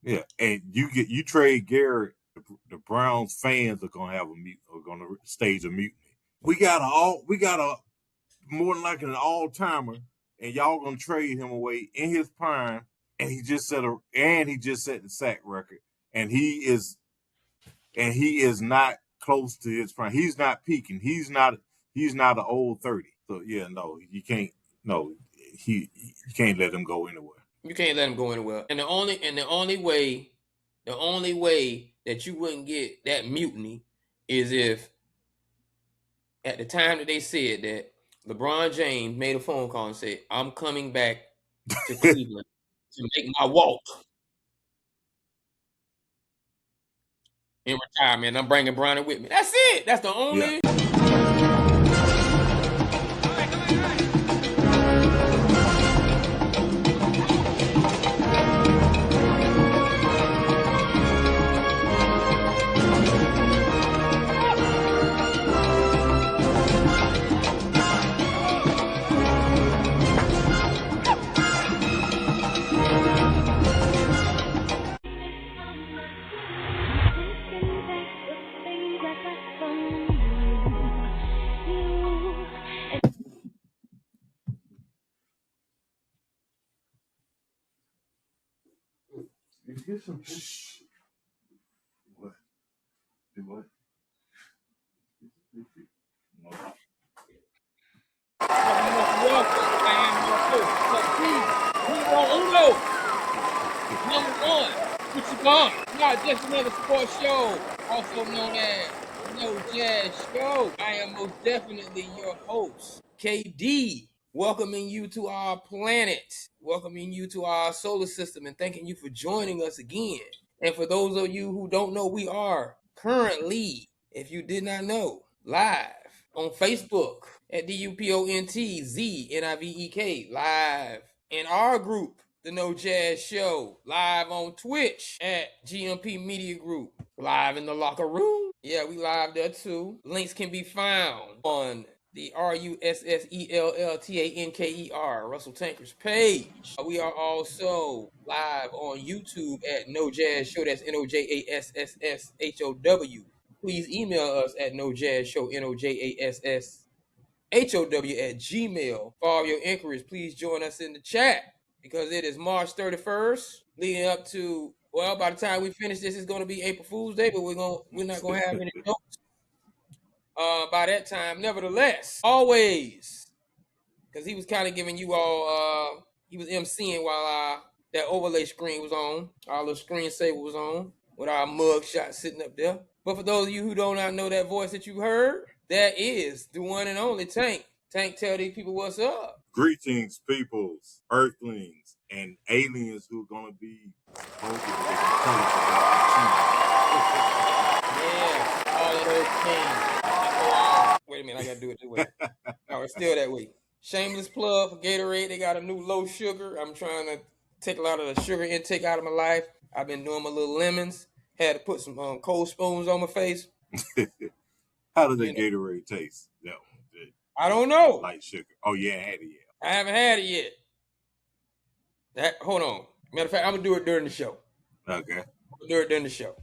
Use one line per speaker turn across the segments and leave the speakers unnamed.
Yeah, and you trade Garrett, the Browns fans are gonna stage a mutiny. We got a more than like an all timer, and y'all gonna trade him away in his prime, and he just set the sack record, and he is not close to his prime. He's not peaking. He's not an old 30. So yeah, no, you can't. No, you can't let him go anywhere.
You can't let him go anywhere. And the only way that you wouldn't get that mutiny is if at the time that they said that LeBron James made a phone call and said, "I'm coming back to Cleveland to make my walk in retirement. I'm bringing Bronny with me." That's it. That's the
Yeah.
only.
Get some fish. What? Do what? No.
Number one, what you want? Not just another sports show, also known as No Jazz Show. I am most definitely your host, KD, welcoming you to our planet, welcoming you to our solar system, and thanking you for joining us again. And for those of you who don't know, we are currently, if you did not know, live on Facebook at DUPONTZNIVEK, live in our group, the No Jazz Show, live on Twitch at GMP Media Group, live in the locker room. Yeah, we live there too. Links can be found on the RUSSELLTANKER, Russell Tanker's page. We are also live on YouTube at No Jazz Show. That's NOJASSSHOW. Please email us at nojazzshow, NOJASSHOW @gmail. For all your inquiries, please join us in the chat because it is March 31st, leading up to, well, by the time we finish this, it's going to be April Fool's Day, but we're not going to have any jokes by that time. Nevertheless, always, because he was kind of giving you all, he was emceeing while that overlay screen was on, our little screensaver was on, with our mug shot sitting up there. But for those of you who do not know that voice that you heard, that is the one and only Tank. Tank, tell these people what's up.
Greetings, peoples, earthlings, and aliens who are going to be voted they can tell us
Yeah, all of those things. Wait a minute, I got to do it this way. No, it's still that way. Shameless plug for Gatorade. They got a new low sugar. I'm trying to take a lot of the sugar intake out of my life. I've been doing my little lemons. Had to put some cold spoons on my face.
How does that Gatorade taste? No,
I don't know.
Light sugar. Oh, yeah, I had it yet.
I haven't had it yet. Hold on. Matter of fact, I'm going to do it during the show.
Okay.
I'll do it during the show.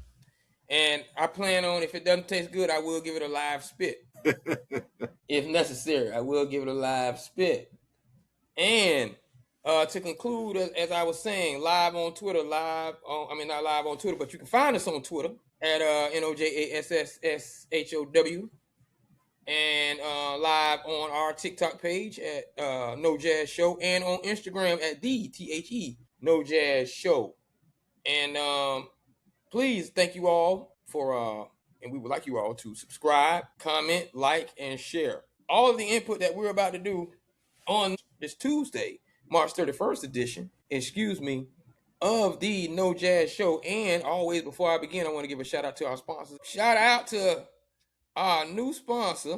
And I plan on, if it doesn't taste good, I will give it a live spit. If necessary, I will give it a live spit. And to conclude, as I was saying, live on Twitter, not live on Twitter, but you can find us on Twitter at NOJASSSHOW, and live on our TikTok page at No Jazz Show, and on Instagram at THE No Jazz Show. And please, thank you all for, and we would like you all to subscribe, comment, like, and share. All of the input that we're about to do on this Tuesday, March 31st edition, of the No Jazz Show. And always, before I begin, I want to give a shout out to our sponsors. Shout out to our new sponsor.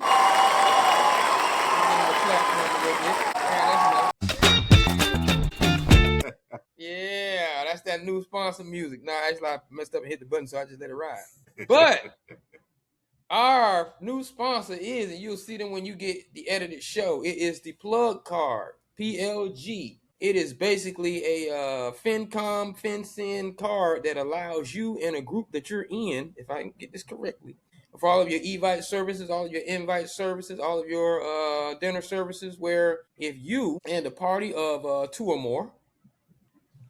Yeah, that's that new sponsor music. Nah, actually, I messed up and hit the button, so I just let it ride. But our new sponsor is, and you'll see them when you get the edited show, it is the Plug Card, PLG. It is basically a FinCin card that allows you in a group that you're in, if I can get this correctly, for all of your Evite services, all of your invite services, all of your dinner services, where if you and a party of 2 or more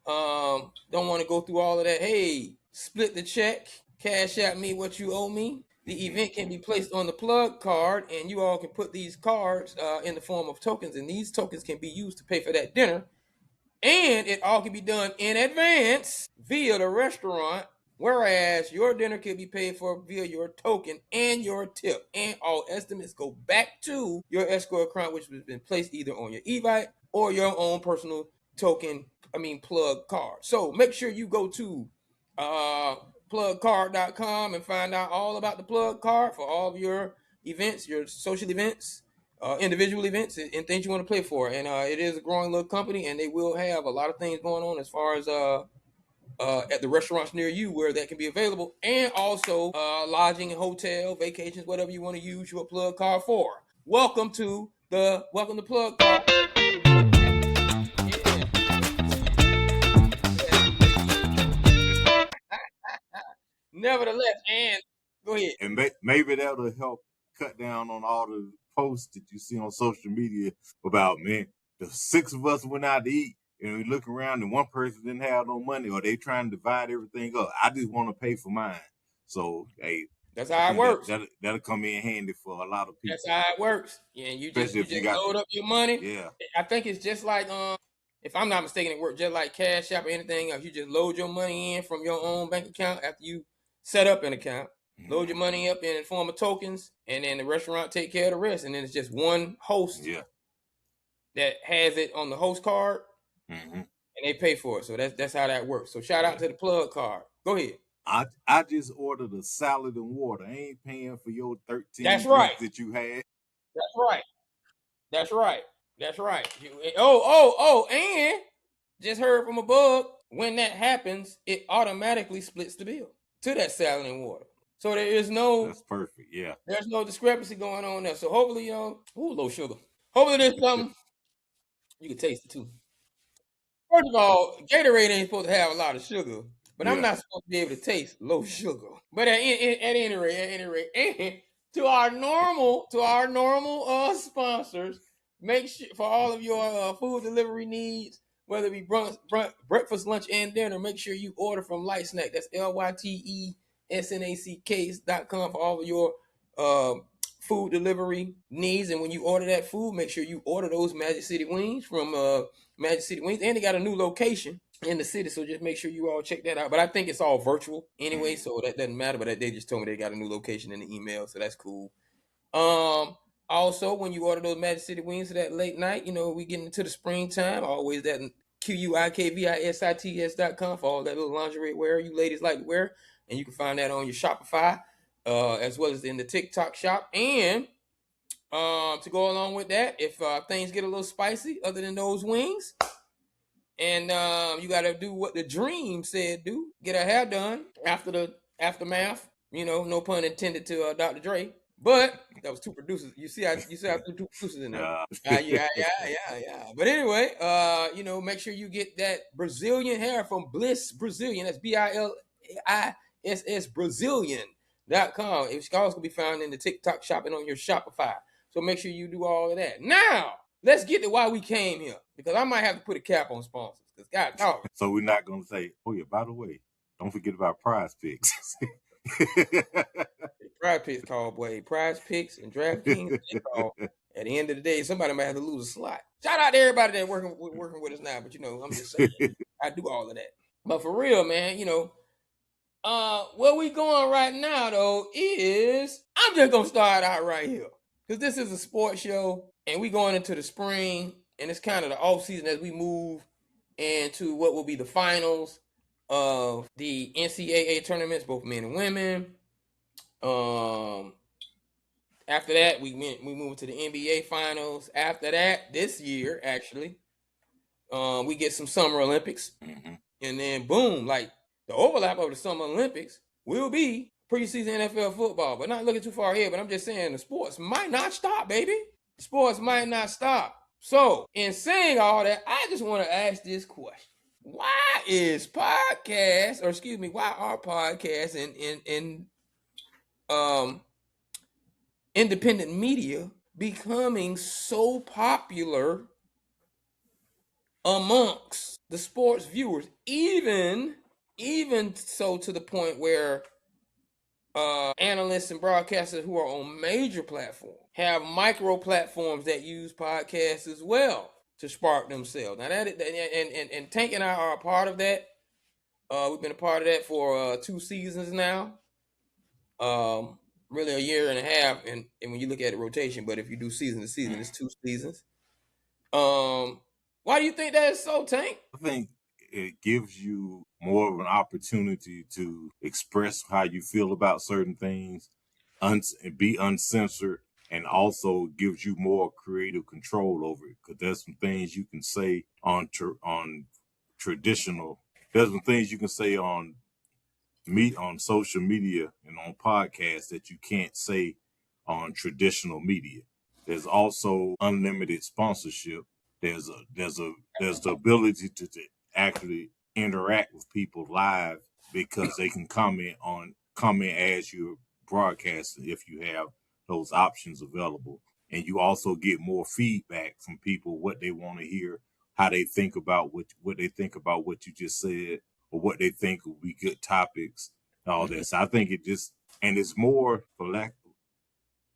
don't want to go through all of that, hey, split the check, cash out me what you owe me. The event can be placed on the plug card, and you all can put these cards in the form of tokens, and these tokens can be used to pay for that dinner. And it all can be done in advance via the restaurant, whereas your dinner can be paid for via your token and your tip. And all estimates go back to your escrow account, which has been placed either on your Evite or your own personal token, plug card. So make sure you go to plugcard.com and find out all about the plug card for all of your events, your social events, individual events, and things you want to play for. And it is a growing little company, and they will have a lot of things going on as far as at the restaurants near you where that can be available, and also lodging and hotel, vacations, whatever you want to use your plug card for. Welcome to Plug Card. Nevertheless, and go ahead.
And maybe that'll help cut down on all the posts that you see on social media about, man, the 6 of us went out to eat and we look around and one person didn't have no money, or they trying to divide everything up. I just want to pay for mine. So, hey,
that's how it works.
That'll come in handy for a lot of people.
That's how it works. Yeah, you just load up your money.
Yeah.
I think it's just like if I'm not mistaken, it works just like Cash App or anything else. You just load your money in from your own bank account after you set up an account. Mm-hmm. Load your money up in the form of tokens, and then the restaurant take care of the rest. And then it's just one host that has it on the host card, and they pay for it. So that's how that works. So shout out to the plug card. Go ahead.
I just ordered a salad and water. I ain't paying for your 13
That's right.
that you had.
That's right. That's right. That's right. And just heard from above, when that happens, it automatically splits the bill to that salad and water. So there is no...
That's perfect, yeah.
There's no discrepancy going on there. So hopefully, low sugar. Hopefully there's something you can taste it too. First of all, Gatorade ain't supposed to have a lot of sugar, but I'm not supposed to be able to taste low sugar. But at any rate, and to our normal sponsors, make sure for all of your food delivery needs, whether it be breakfast, lunch, and dinner, make sure you order from Light Snack. That's LYTESNACK.com for all of your food delivery needs. And when you order that food, make sure you order those Magic City Wings from Magic City Wings. And they got a new location in the city, so just make sure you all check that out. But I think it's all virtual anyway, so that doesn't matter. But they just told me they got a new location in the email, so that's cool. Also, when you order those Magic City Wings for that late night, we getting into the springtime. Always that QUIKVISITS.com for all that little lingerie wear you ladies like to wear. And you can find that on your Shopify, as well as in the TikTok shop. And to go along with that, if things get a little spicy, other than those wings, and you got to do what the dream said do, get her hair done after the aftermath. No pun intended to Dr. Dre. But that was 2 producers. You see, I threw 2 producers in there. Yeah. But anyway, make sure you get that Brazilian hair from Bliss Brazilian. That's BILISS Brazilian.com. It's also going to be found in the TikTok shop and on your Shopify. So make sure you do all of that. Now, let's get to why we came here, because I might have to put a cap on sponsors. Because God dog.
So we're not going to say, oh yeah, by the way, don't forget about Prize Picks.
Prize Picks call, boy. Prize Picks and DraftKings, they call. At the end of the day, somebody might have to lose a slot. Shout out to everybody that's working with us now, but I'm just saying, I do all of that. But for real, man, where we going right now though is, I'm just gonna start out right here, because this is a sports show, and we going into the spring, and it's kind of the off season as we move into what will be the finals of the NCAA tournaments, both men and women. After that, we moved to the NBA finals. After that, this year actually, we get some Summer Olympics, and then boom, like the overlap of the Summer Olympics will be preseason NFL football. But not looking too far ahead. But I'm just saying the sports might not stop, baby. The sports might not stop. So, in saying all that, I just want to ask this question. Why are podcasts and independent media becoming so popular amongst the sports viewers, even so to the point where analysts and broadcasters who are on major platforms have micro platforms that use podcasts as well to spark themselves. Now that and Tank and I are a part of that. We've been a part of that for 2 seasons now. Really a year and a half, and when you look at the rotation, but if you do season to season, it's 2 seasons. Why do you think that is so, Tank?
I think it gives you more of an opportunity to express how you feel about certain things, be uncensored, and also gives you more creative control over it. Because there's some things you can say on traditional. There's some things you can say on social media and on podcasts that you can't say on traditional media. There's also unlimited sponsorship. There's the ability to actually interact with people live because they can comment as you're broadcasting if you have those options available. And you also get more feedback from people, what they want to hear, how they think about what they think about what you just said, or what they think will be good topics, all this. I think it just, and it's more, for lack,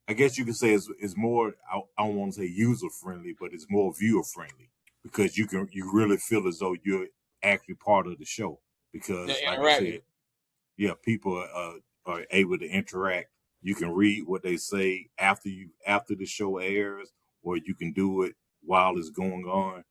I guess you could say it's more, I don't want to say user friendly, but it's more viewer friendly because you really feel as though you're actually part of the show because, like I said, yeah, people are able to interact. You can read what they say after the show airs, or you can do it while it's going on.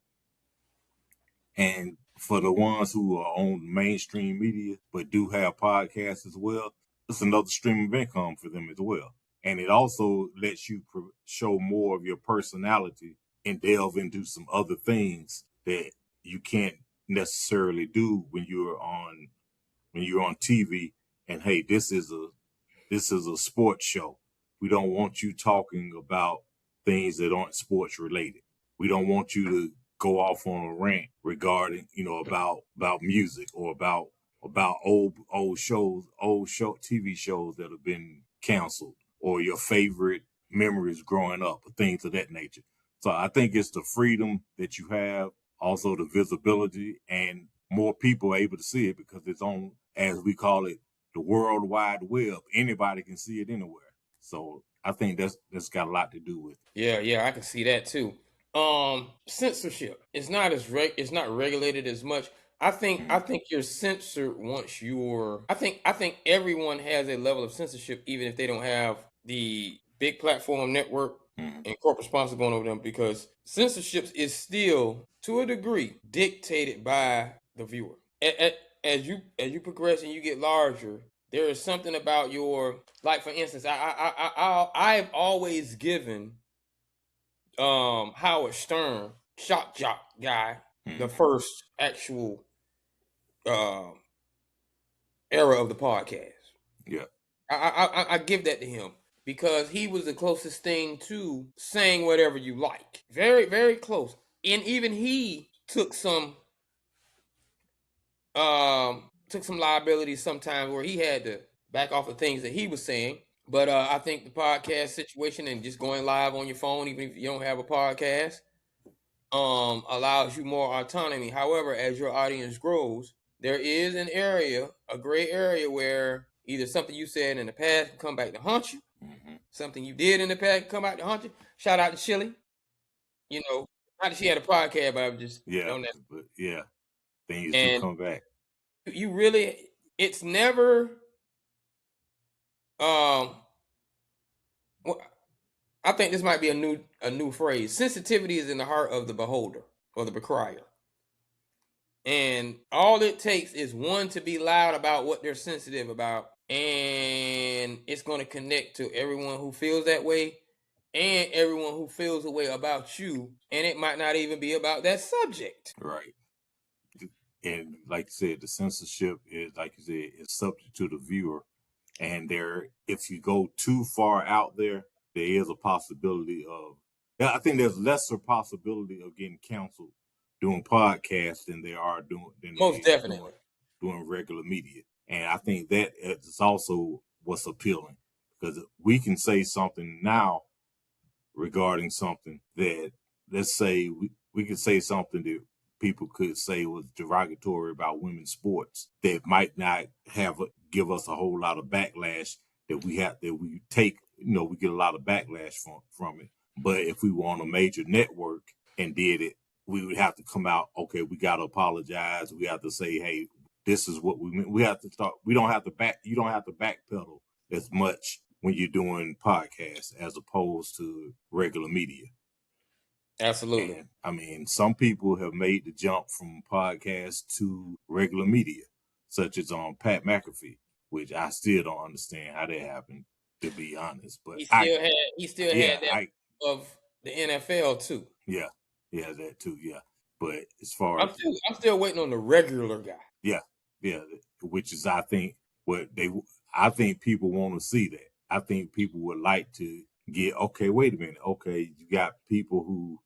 And for the ones who are on mainstream media but do have podcasts as well, it's another stream of income for them as well. And it also lets you show more of your personality and delve into some other things that you can't necessarily do when you're on TV. And hey, this is a sports show. We don't want you talking about things that aren't sports related. We don't want you to go off on a rant regarding, about music or about old shows, TV shows that have been canceled, or your favorite memories growing up, or things of that nature. So I think it's the freedom that you have, also the visibility, and more people are able to see it because it's on, as we call it, the World Wide Web. Anybody can see it anywhere. So I think that's got a lot to do with it.
Yeah, I can see that too. Censorship is not it's not regulated as much. I think you're censored once you're. I think everyone has a level of censorship, even if they don't have the big platform network and corporate sponsors going over them, because censorship is still, to a degree, dictated by the viewer. As you progress and you get larger, there is something about your, like, for instance, I've always given Howard Stern, shock jock guy, the first actual era of the podcast.
Yeah.
I give that to him because he was the closest thing to saying whatever you like. Very, very close. And even he took some liabilities sometimes where he had to back off of things that he was saying. But I think the podcast situation and just going live on your phone, even if you don't have a podcast, allows you more autonomy. However, as your audience grows, there is a gray area, where either something you said in the past can come back to haunt you, something you did in the past can come back to haunt you. Shout out to Chili. Not that she had a podcast, but I'm just on that.
But yeah, things do
And
come back.
you really, it's never. Well, I think this might be a new phrase. Sensitivity is in the heart of the beholder or the becrier. And all it takes is one to be loud about what they're sensitive about, and it's going to connect to everyone who feels that way and everyone who feels a way about you, and it might not even be about that subject.
Right. And like you said, the censorship is, like you said, is subject to the viewer. And if you go too far out there, there is a possibility of I think there's lesser possibility of getting canceled doing podcasts than they are
Most definitely.
doing regular media. And I think that is also what's appealing, because we can say something now regarding something that, let's say, we could say something that people could say was derogatory about women's sports that might not give us a whole lot of backlash that we take, we get a lot of backlash from it. But if we were on a major network and did it, we would have to come out, okay, we got to apologize. We have to say, hey, this is what we meant. We have to start. You don't have to backpedal as much when you're doing podcasts as opposed to regular media.
Absolutely.
And I mean, some people have made the jump from podcasts to regular media, such as on Pat McAfee, which I still don't understand how that happened, to be honest. But
he still had that of the NFL too.
Yeah, that too. Yeah, but as far
I'm still waiting on the regular guy.
Yeah, which is, I think, I think people want to see that. I think people would like to get, okay, wait a minute, okay, you got people who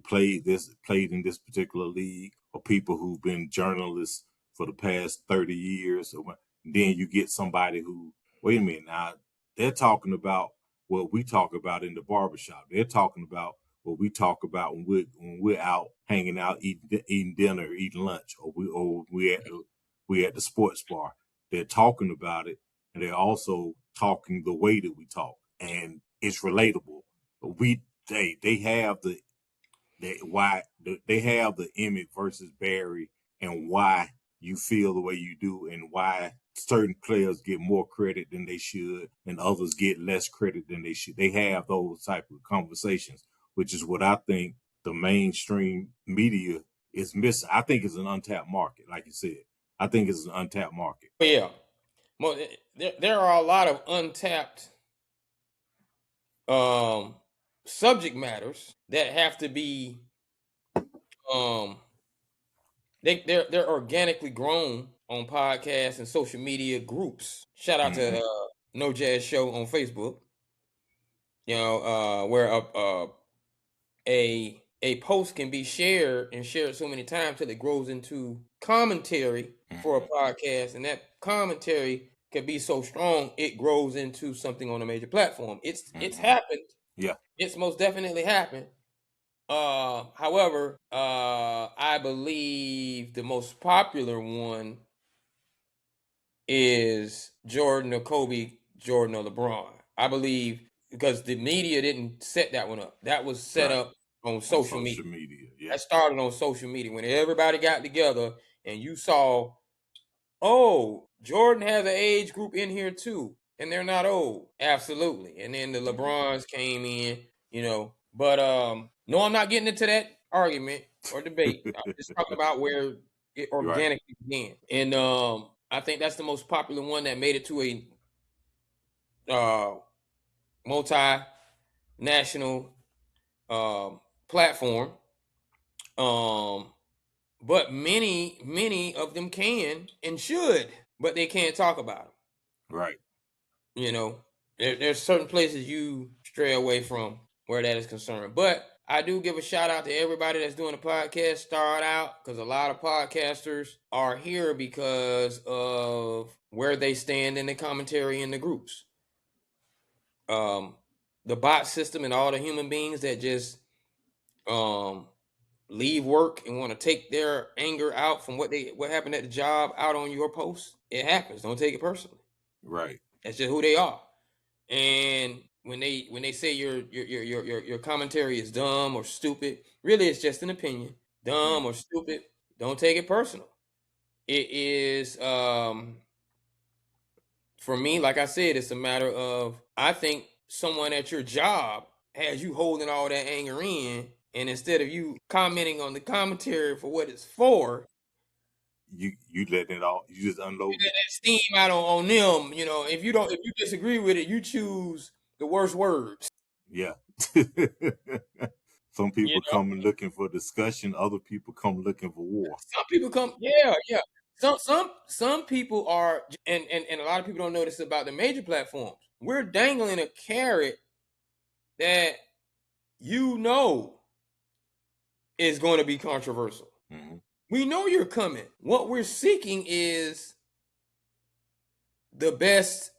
played in this particular league, or people who've been journalists for the past 30 years. Then you get somebody who, wait a minute, now they're talking about what we talk about in the barbershop. They're talking about what we talk about when we're out hanging out, eating dinner, eating lunch, or we at the sports bar. They're talking about it, and they're also talking the way that we talk, and it's relatable. They have they have the Emmett versus Barry, and why you feel the way you do, and why certain players get more credit than they should and others get less credit than they should. They have those type of conversations, which is what I think the mainstream media is missing. I think it's an untapped market, like you said. I think it's an untapped market.
Yeah. Well, there are a lot of untapped subject matters that have to be they're organically grown on podcasts and social media groups. Shout out to No Jazz Show on Facebook. Where a post can be shared so many times till it grows into commentary for a podcast, and that commentary can be so strong it grows into something on a major platform. It's happened.
Yeah.
It's most definitely happened. However, I believe the most popular one is Jordan or Kobe, Jordan or LeBron. I believe, because the media didn't set that one up. That was set up on social media.
Yeah.
That started on social media when everybody got together and you saw, oh, Jordan has an age group in here too, and they're not old. Absolutely. And then the LeBrons came in, But no, I'm not getting into that argument or debate. I'm just talking about where it organically began. And I think that's the most popular one that made it to a multinational platform. But many of them can and should, but they can't talk about them.
Right.
There's certain places you stray away from where that is concerned. But I do give a shout out to everybody that's doing a podcast start out, because a lot of podcasters are here because of where they stand in the commentary in the groups. The bot system and all the human beings that just leave work and want to take their anger out from what happened at the job out on your post. It happens. Don't take it personally.
Right.
That's just who they are. And when they say your commentary is dumb or stupid, really it's just an opinion. Dumb or stupid, don't take it personal. It is for me, like I said, it's a matter of, I think someone at your job has you holding all that anger in, and instead of you commenting on the commentary for what it's for,
you letting it all, you just unload
that steam out on them. If you disagree with it, you choose the worst words.
Yeah. Some people come looking for discussion. Other people come looking for war.
Some people come, yeah. Some people are, and a lot of people don't know this about the major platforms. We're dangling a carrot that you know is going to be controversial.
Mm-hmm.
We know you're coming. What we're seeking is the best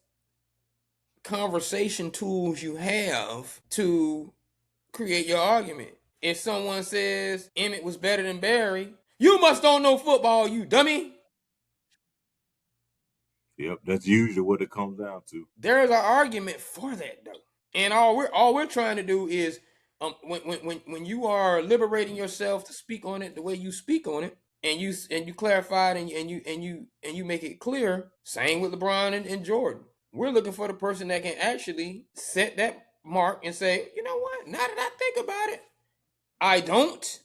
conversation tools you have to create your argument. If someone says Emmett was better than Barry, you must don't know football, you dummy.
Yep, that's usually what it comes down to.
There is an argument for that though, and all we're trying to do is when you are liberating yourself to speak on it the way you speak on it, and you clarify it and you make it clear. Same with LeBron and Jordan. We're looking for the person that can actually set that mark and say, you know what? Now that I think about it, I don't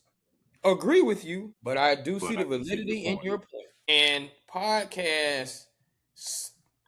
agree with you, but I do see the validity in your point. And podcast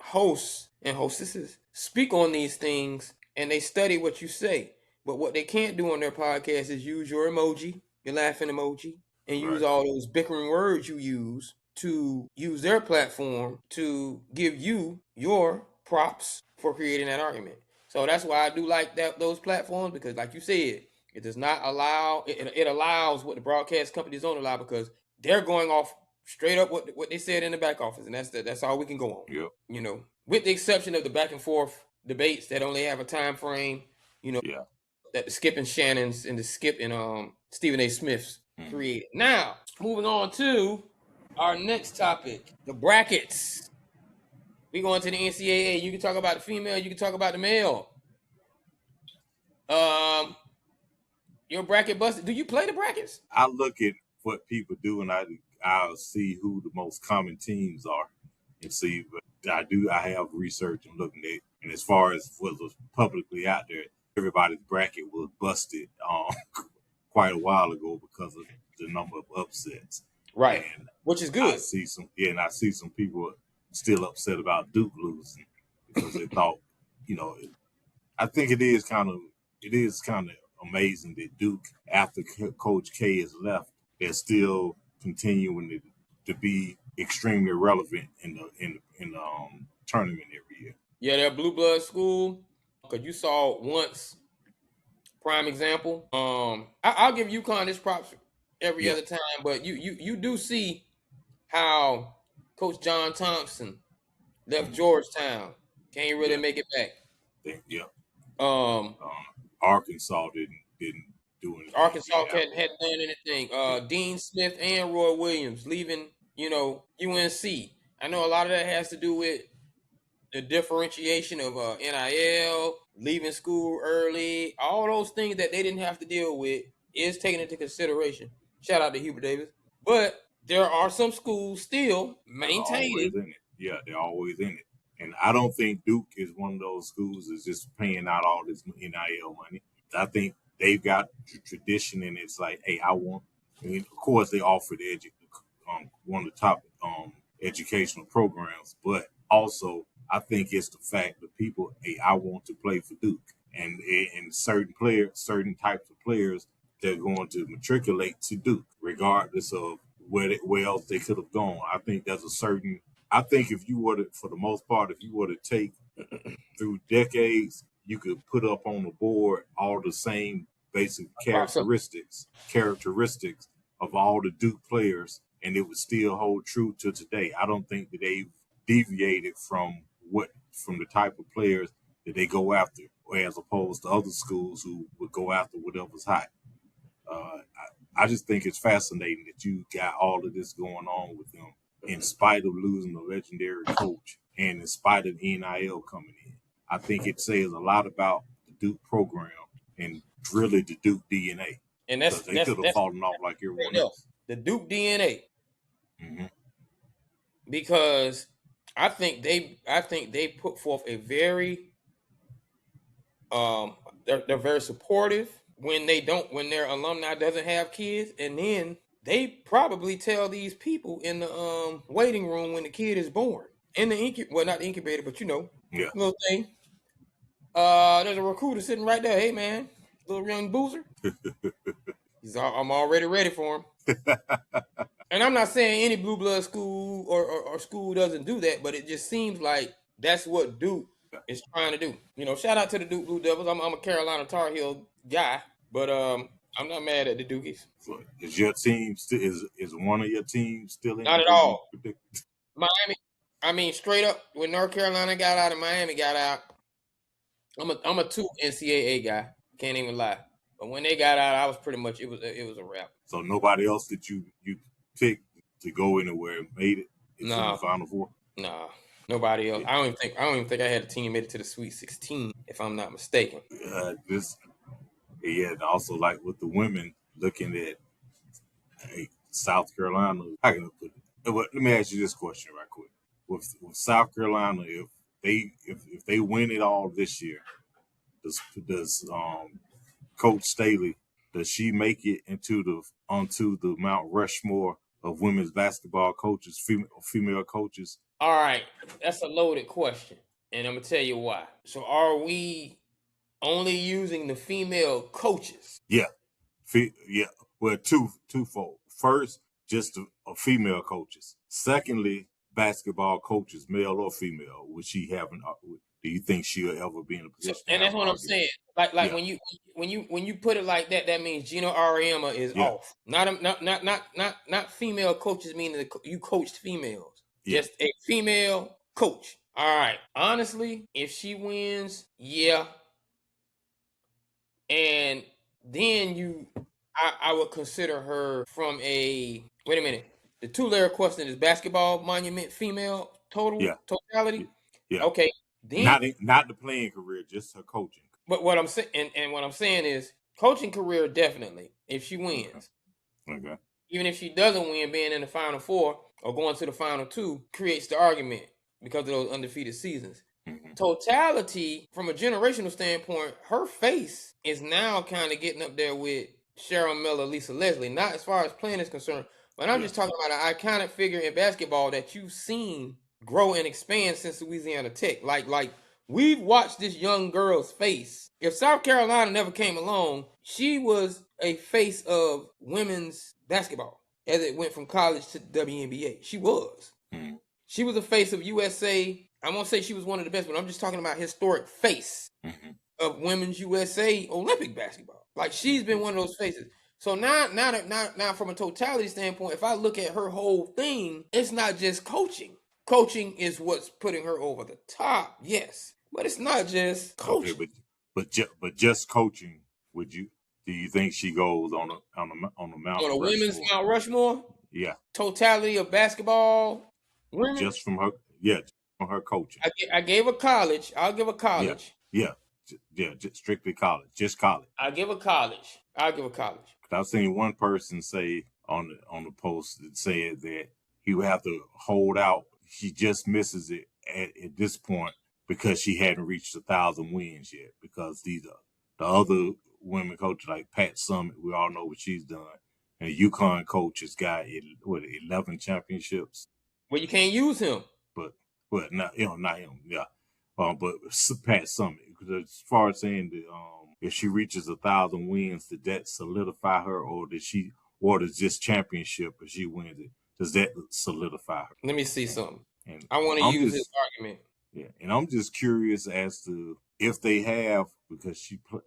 hosts and hostesses speak on these things and they study what you say. But what they can't do on their podcast is use your emoji, your laughing emoji, and use all those bickering words you use to use their platform to give you your props for creating that argument. So that's why I do like those platforms, because like you said, it does not allow, it allows what the broadcast companies don't allow, because they're going off straight up what they said in the back office, and that's all we can go on.
Yep.
You know, with the exception of the back and forth debates that only have a time frame, you know, that the Skip and Shannon's and the Skip and Stephen A. Smith's created. Now, moving on to our next topic, the brackets. We going to the NCAA. You can talk about the female, you can talk about the male. Your bracket busted. Do you play the brackets?
I look at what people do, and I'll see who the most common teams are, and see. But I have research and looking at, and as far as what was publicly out there, everybody's bracket was busted quite a while ago because of the number of upsets.
Right,
and
which is good.
I see some people still upset about Duke losing because they thought, I think it is kind of amazing that Duke, after Coach K has left, they're still continuing to be extremely relevant in the tournament every year.
Yeah, they're a blue blood school. Because you saw once, prime example. I'll give UConn this props every other time, but you do see how Coach John Thompson left Georgetown, can't really make it back.
Arkansas didn't do anything.
Arkansas hadn't done anything. Dean Smith and Roy Williams leaving, UNC. I know a lot of that has to do with the differentiation of NIL, leaving school early, all those things that they didn't have to deal with is taken into consideration. Shout out to Hubert Davis. But there are some schools still maintaining.
They're always in it. And I don't think Duke is one of those schools that's just paying out all this NIL money. I think they've got tradition, and it's like, hey, of course, they offer one of the top educational programs, but also I think it's the fact that people, hey, I want to play for Duke, and certain types of players, they're going to matriculate to Duke, regardless of where else they could have gone. I think if you were to, for the most part, if you were to take through decades, you could put up on the board all the same basic characteristics of all the Duke players, and it would still hold true to today. I don't think that they've deviated from the type of players that they go after, as opposed to other schools who would go after whatever's hot. I just think it's fascinating that you got all of this going on with them, in spite of losing a legendary coach and in spite of NIL coming in. I think it says a lot about the Duke program and really the Duke DNA.
And
they could have fallen off like everyone else.
The Duke DNA. Mm-hmm. Because I think they put forth a very they're very supportive when their alumni doesn't have kids, and then they probably tell these people in the waiting room when the kid is born in the not the incubator, but little thing. There's a recruiter sitting right there. Hey man, little young boozer. I'm already ready for him. And I'm not saying any blue blood school or school doesn't do that, but it just seems like that's what Duke is trying to do. Shout out to the Duke Blue Devils. I'm a Carolina Tar Heel guy, But I'm not mad at the Dukies.
So is your team still is one of your teams still in
Not
it?
at
Who you
all.
predict?
Miami. I mean, straight up, when North Carolina got out and Miami got out, I'm a 2 NCAA guy. Can't even lie. But when they got out, I was pretty much it was a wrap.
So nobody else that you picked to go anywhere made it is in the
Nah,
Final Four.
nah, nobody else.
Yeah.
I don't even think I had a team made it to the Sweet 16, if I'm not mistaken.
This and also like with the women looking at South Carolina. How can I put it? Let me ask you this question right quick. With South Carolina, if they win it all this year, does Coach Staley, does she make it onto the Mount Rushmore of women's basketball coaches, female coaches?
All right, that's a loaded question, and I'm gonna tell you why. So, are we only using the female coaches?
Yeah, yeah. Well, twofold. First, just a female coaches. Secondly, basketball coaches, male or female. Would she have an? Do you think she'll ever be in a position to
And
have
that's
an
what I'm
argument?
saying. Like
Yeah.
when you put it like that, that means Gino Auriemma is
Yeah.
off. Not female coaches meaning you coached females.
Yeah.
Just a female coach. All right. Honestly, if she wins, yeah. And then I would consider her from a wait a minute. The 2-layer question is basketball monument female totality.
Yeah.
Okay. Then
Not the playing career, just her coaching.
But what I'm saying, and what I'm saying is, coaching career definitely. If she wins,
Okay.
even if she doesn't win, being in the Final Four or going to the Final Two creates the argument because of those undefeated seasons.
Mm-hmm.
Totality, from a generational standpoint, her face is now kind of getting up there with Cheryl Miller, Lisa Leslie. Not as far as playing is concerned, but I'm just talking about an iconic figure in basketball that you've seen grow and expand since Louisiana Tech. Like we've watched this young girl's face. If South Carolina never came along, she was a face of women's basketball as it went from college to WNBA. She was.
Mm-hmm.
She was a face of USA. I won't say she was one of the best, but I'm just talking about historic face of women's USA Olympic basketball. Like she's been one of those faces. So now from a totality standpoint, if I look at her whole thing, it's not just coaching. Coaching is what's putting her over the top, yes, but it's not just coaching.
Okay, but just coaching. Do you think she goes on the Mount
On a women's
Rushmore?
Mount Rushmore?
Yeah.
Totality of basketball, women.
Just from her, from her coaching.
I gave a college. I'll give a college.
Yeah. Just strictly college. Just college.
I'll give a college.
I've seen one person say on the post that said that he would have to hold out. She just misses it at this point because she hadn't reached 1,000 wins yet. Because the other women coaches like Pat Summitt, we all know what she's done, and the UConn coach has got 11 championships.
Well, you can't use him.
But not him. Yeah. But Pat Summitt, as far as saying that if she reaches 1,000 wins, did that solidify her, or does this championship, if she wins it, does that solidify her?
Let me see something. And I want to use his argument.
Yeah, and I'm just curious as to if they have, because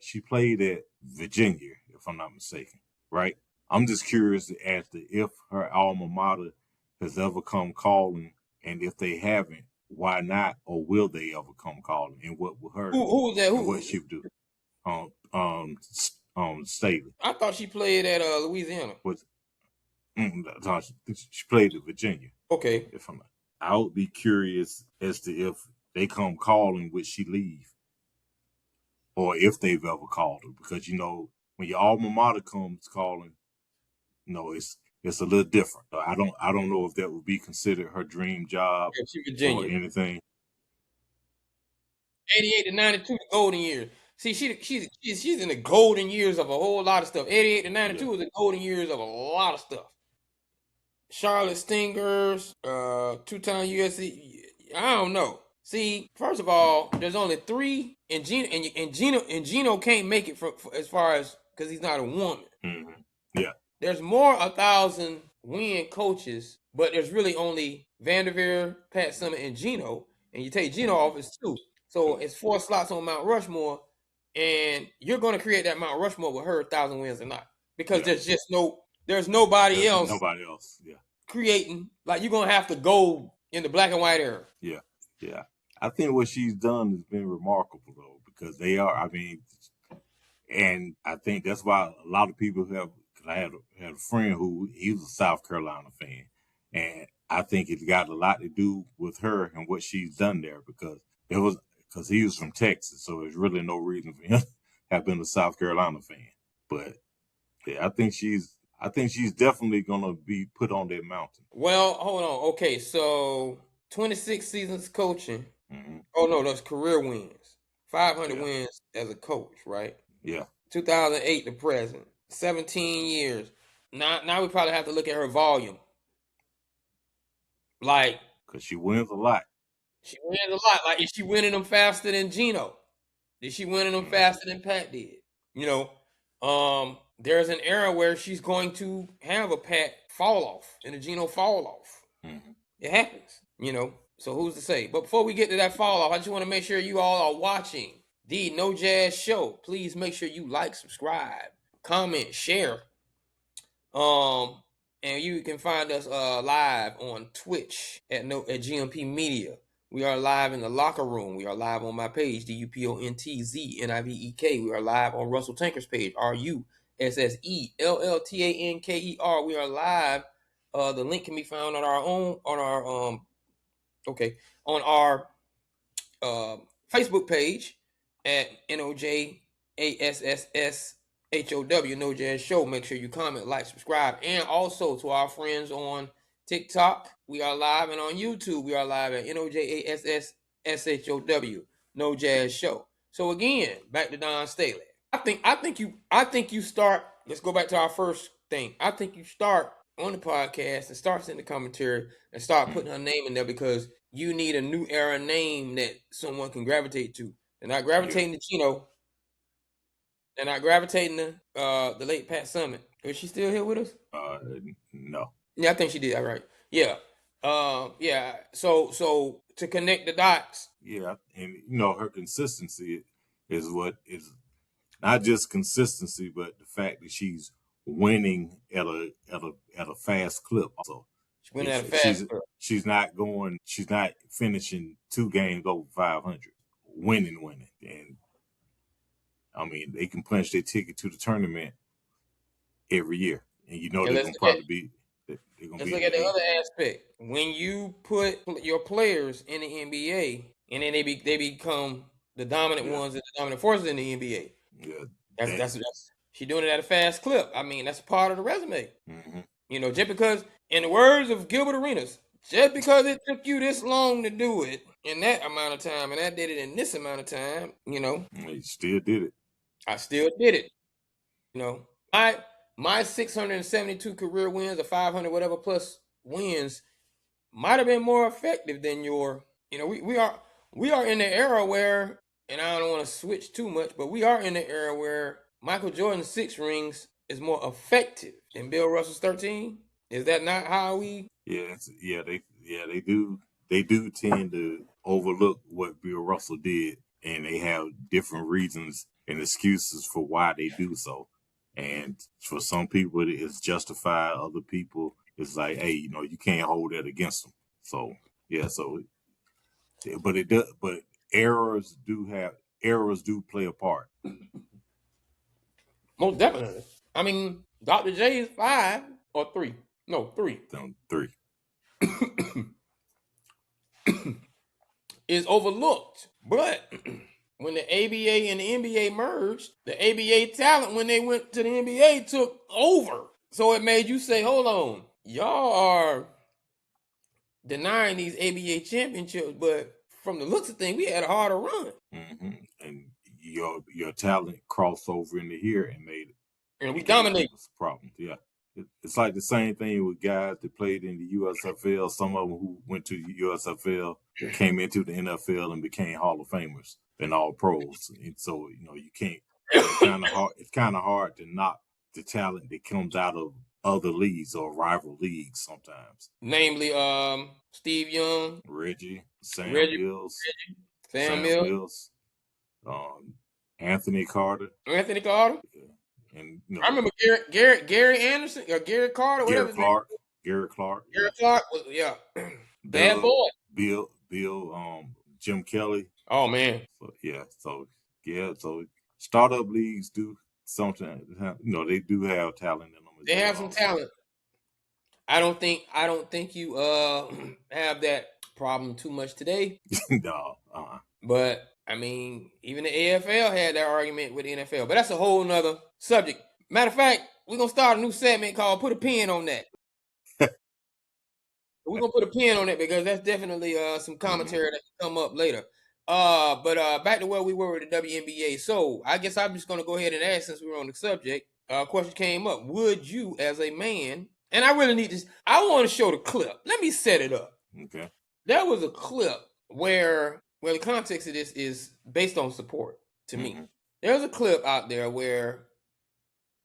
she played at Virginia, if I'm not mistaken, right? I'm just curious as to if her alma mater has ever come calling, and if they haven't, why not, or will they ever come calling? And what will her?
Who was that?
What she would do? Staley.
I thought she played at Louisiana.
She played at Virginia.
Okay.
I would be curious as to if they come calling, would she leave, or if they've ever called her, because when your alma mater comes calling, it's a little different. I don't know if that would be considered her dream job or anything.
88 to 92, the golden years. See, she's in the golden years of a whole lot of stuff. 88 to 92 is the golden years of a lot of stuff. Charlotte Stingers, 2-time USC. I don't know. See, first of all, there's only 3, and Gino can't make it for as far as because he's not a woman.
Mm-hmm. Yeah.
There's more 1,000 win coaches, but there's really only Vanderveer, Pat Summitt, and Gino. And you take Gino off, it's 2. So it's 4 slots on Mount Rushmore. and you're going to create that Mount Rushmore with her 1,000 wins or not, because there's nobody else.
Nobody else. Yeah.
Creating, like, you're going to have to go in the black and white era.
Yeah. Yeah. I think what she's done has been remarkable though, because they are. I mean, and I think that's why a lot of people have. Cause I had a friend who he was a South Carolina fan, and I think it got a lot to do with her and what she's done there, because he was from Texas, so there's really no reason for him to have been a South Carolina fan. But yeah, I think she's definitely gonna be put on that mountain.
Well, hold on. Okay, so 26 seasons coaching.
Mm-hmm.
Oh no, those career wins. 500 wins as a coach, right?
Yeah.
2008 to present. 17 years. Now we probably have to look at her volume. Like,
because she wins a lot.
She wins a lot. Like, is she winning them faster than Gino? Is she winning them faster than Pat did? There's an era where she's going to have a Pat fall off and a Gino fall off.
Mm-hmm.
It happens, So who's to say? But before we get to that fall off, I just want to make sure you all are watching the No Jazz Show. Please make sure you like, subscribe, comment, share. And you can find us live on Twitch at GMP Media. We are live in the locker room. We are live on my page, DUPONTZNIVEK. We are live on Russell Tanker's page, RUSSELLTANKER. We are live. The link can be found on our Facebook page at NOJASSSHOW, No Jazz Show. Make sure you comment, like, subscribe, and also to our friends on TikTok, we are live, and on YouTube, we are live at NOJASSSHOW, No Jazz Show. So again, back to Don Staley. I think you start. Let's go back to our first thing. I think you start on the podcast and start in the commentary and start putting her name in there, because you need a new era name that someone can gravitate to. They're not gravitating to Gino. They're not gravitating to the late Pat Summitt. Is she still here with us?
No.
Yeah, I think she did. All right. Yeah. Yeah. So to connect the dots.
Yeah, and her consistency is what is not just consistency, but the fact that she's winning at a fast clip. Also,
she's winning at a fast clip.
She's not finishing 2 games over 500. Winning, and I mean they can punch their ticket to the tournament every year, and they're gonna probably be.
Let's look at the other aspect. When you put your players in the NBA, and then they become the dominant ones and the dominant forces in the NBA.
Yeah,
that's she's doing it at a fast clip. I mean, that's part of the resume.
Mm-hmm.
Just because, in the words of Gilbert Arenas, just because it took you this long to do it in that amount of time, and I did it in this amount of time,
you still did it.
I still did it. My 672 career wins or 500 whatever plus wins might have been more effective than your. We are in the era where, and I don't want to switch too much, but we are in the era where Michael Jordan's 6 rings is more effective than Bill Russell's 13. Is that not how we?
They do. They do tend to overlook what Bill Russell did, and they have different reasons and excuses for why they do so. And for some people, it's justified. Other people, it's like, hey, you can't hold that against them. So yeah, but it does. But errors do play a part.
Most definitely. I mean, Dr. J is 5 or 3. No, 3.
3.
Is overlooked, but when the ABA and the NBA merged, the ABA talent, when they went to the NBA, took over. So it made you say, hold on, y'all are denying these ABA championships, but from the looks of things, we had a harder run.
Mm-hmm. And your talent crossed over into here and made it.
And we dominated.
Problems, yeah. It's like the same thing with guys that played in the USFL. Some of them who went to the USFL came into the NFL and became Hall of Famers and all pros. And so, you can't. It's kind of hard to knock the talent that comes out of other leagues or rival leagues sometimes.
Namely, Steve Young,
Reggie, Sam Mills. Anthony Carter.
Anthony Carter.
Yeah. And
I remember Gary Anderson or Gary Carter, whatever his name.
Garrett Clark.
Garrett Clark was, yeah. Bad
Doug,
boy.
Bill, Jim Kelly.
Oh man.
So startup leagues do sometimes, they do have talent in them.
They have some talent. I don't think you have that problem too much today.
No.
But I mean, even the AFL had that argument with the NFL. But that's a whole nother subject. Matter of fact, we're gonna start a new segment called "Put a Pin on That." We're gonna put a pin on it because that's definitely some commentary that can come up later. But back to where we were with the WNBA. So I guess I'm just gonna go ahead and ask, since we were on the subject. Question came up: would you, as a man, and I really need this. I want to show the clip. Let me set it up.
Okay.
There was a clip where the context of this is based on support to me. There's a clip out there where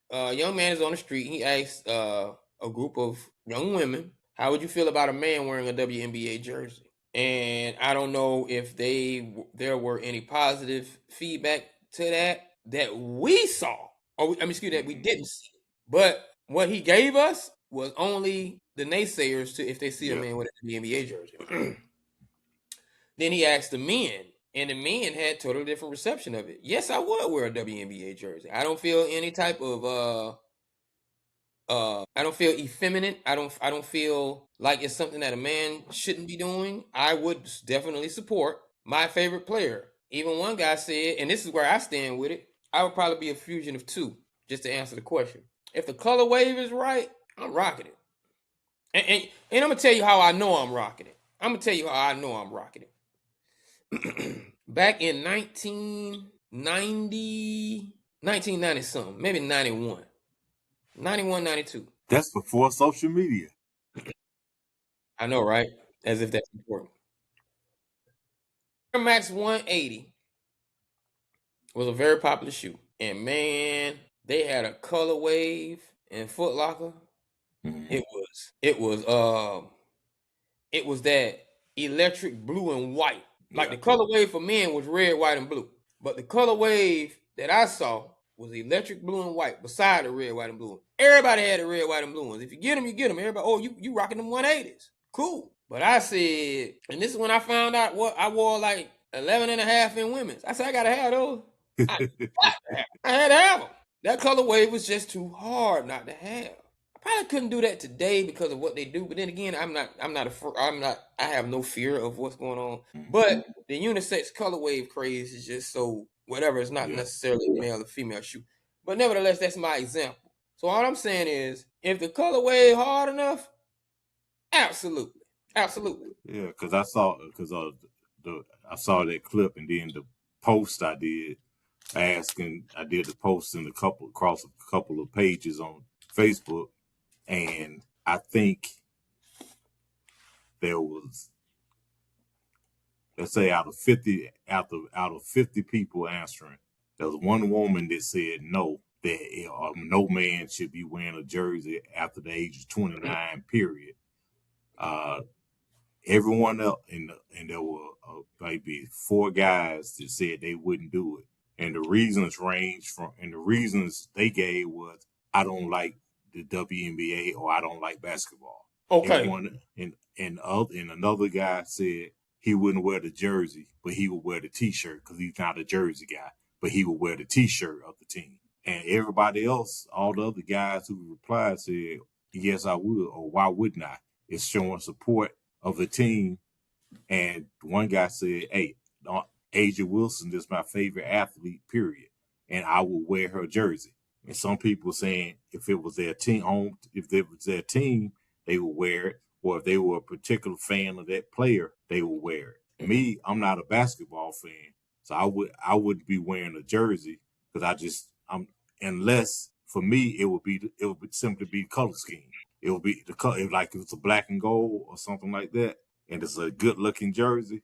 a young man is on the street. He asked a group of young women, how would you feel about a man wearing a WNBA jersey? And I don't know if there were any positive feedback to that we saw, or that we didn't see. But what he gave us was only the naysayers to if they see a man with a WNBA jersey. Then he asked the men, and the men had totally different reception of it. Yes, I would wear a WNBA jersey. I don't feel any type of I don't feel effeminate. I don't feel like it's something that a man shouldn't be doing. I would definitely support my favorite player. Even one guy said, and this is where I stand with it, I would probably be a fusion of two, just to answer the question. If the color wave is right, I'm rocking it. And I'm gonna tell you how I know I'm rocking it. I'm gonna tell you how I know I'm rocking it. Back in 1990 something, maybe 91. 91, 92.
That's before social media.
I know, right? As if that's important. Air Max 180 was a very popular shoe. And man, they had a color wave in Foot Locker. It was that electric blue and white. Like the color wave for men was red, white, and blue. But the color wave that I saw was electric blue and white beside the red, white, and blue. Everybody had the red, white, and blue ones. If you get them, you get them. Everybody, oh, you rocking them 180s. Cool. But I said, and this is when I found out what I wore like 11 and a half in women's. I said, I got to have those. I had to have them. That color wave was just too hard not to have. I probably couldn't do that today because of what they do. But then again, I have no fear of what's going on. But the unisex color wave craze is just so whatever. It's not necessarily a male or female shoe. But nevertheless, that's my example. So all I'm saying is, if the color wave hard enough, absolutely.
Yeah, because I saw that clip, and then the post I did the post in across a couple of pages on Facebook, and I think there was, let's say, out of 50 people answering, there was one woman that said no, that no man should be wearing a jersey after the age of 29. Period. Everyone else, and there were maybe 4 guys that said they wouldn't do it, and the reasons the reasons they gave was, I don't like the WNBA, or I don't like basketball.
Okay.
Everyone, and another guy said he wouldn't wear the jersey, but he would wear the T-shirt because he's not a jersey guy, but he would wear the T-shirt of the team. And everybody else, all the other guys who replied, said, yes, I would, or why wouldn't I? It's showing support of the team. And one guy said, hey, Aja Wilson is my favorite athlete, period, and I will wear her jersey. And some people saying if it was their team, they would wear it, or if they were a particular fan of that player, they would wear it. Me, I'm not a basketball fan, so I wouldn't be wearing a jersey, because unless for me it would simply be color scheme. It would be the color, like if it's a black and gold or something like that, and it's a good looking jersey.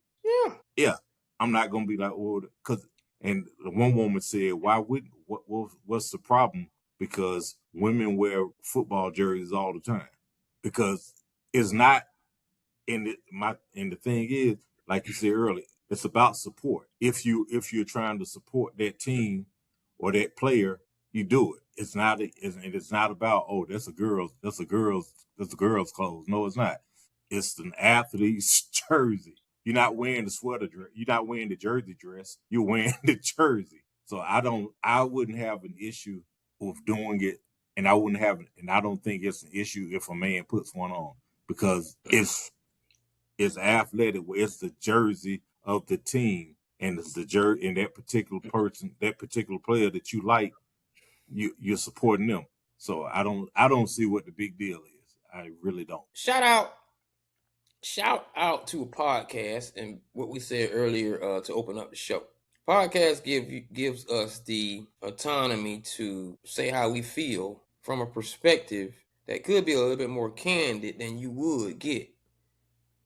Yeah. I'm not gonna be like, oh, because. And one woman said, why wouldn't? What's the problem? Because women wear football jerseys all the time. Because it's not. And the thing is, like you said earlier, It's about support. If you're trying to support that team or that player, you do it. It's not about, oh, that's a girl's clothes. No, it's not. It's an athlete's jersey. You're not wearing the sweater dress. You're not wearing the jersey dress. You're wearing the jersey. So I wouldn't have an issue with doing it, and I don't think it's an issue if a man puts one on, because it's athletic. It's the jersey of the team, and it's the jersey, and that particular player that you like, you're supporting them. So I don't see what the big deal is. I really don't.
Shout out to a podcast and what we said earlier to open up the show. Podcast gives us the autonomy to say how we feel from a perspective that could be a little bit more candid than you would get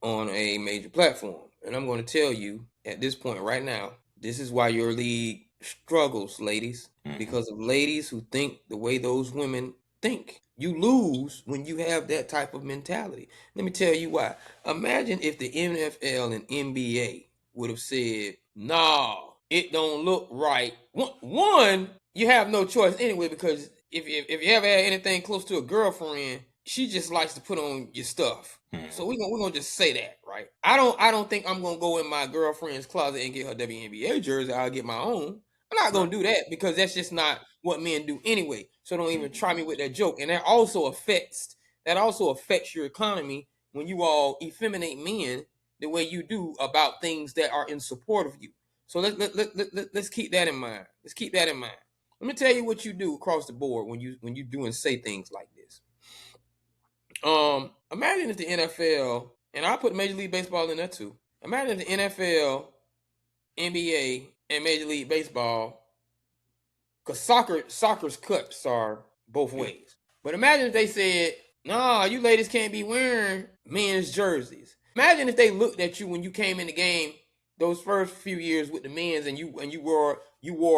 on a major platform. And I'm going to tell you at this point right now, this is why your league struggles, ladies, because of ladies who think the way those women think. You lose when you have that type of mentality. Let me tell you why. Imagine if the NFL and NBA would have said, nah, it don't look right. One, you have no choice anyway, because if you ever had anything close to a girlfriend, she just likes to put on your stuff. So we're gonna just say that, right? I don't think I'm gonna go in my girlfriend's closet and get her WNBA jersey. I'll get my own. I'm not gonna do that, because that's just not what men do anyway. So don't even try me with that joke. And that also affects your economy when you all effeminate men the way you do about things that are in support of you. So let's keep that in mind. Let's keep that in mind. Let me tell you what you do across the board when you do and say things like this. Imagine if the NFL, and I put Major League Baseball in there too. Imagine if the NFL, NBA, and Major League Baseball, because soccer's cuts are both ways. But imagine if they said, nah, you ladies can't be wearing men's jerseys. Imagine if they looked at you when you came in the game those first few years with the men's, and you wore,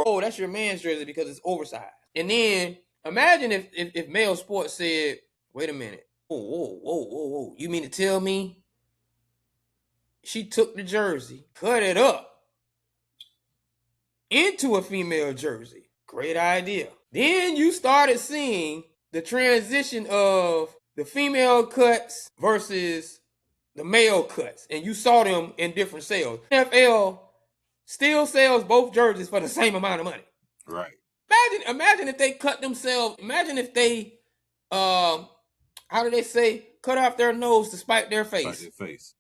oh, that's your man's jersey because it's oversized. And then imagine if male sports said, wait a minute, whoa, you mean to tell me she took the jersey, cut it up into a female jersey? Great idea. Then you started seeing the transition of the female cuts versus the male cuts, and you saw them in different sales. NFL still sells both jerseys for the same amount of money.
Right.
Imagine if they cut themselves. Imagine if they, how do they say, cut off their nose to spite their face.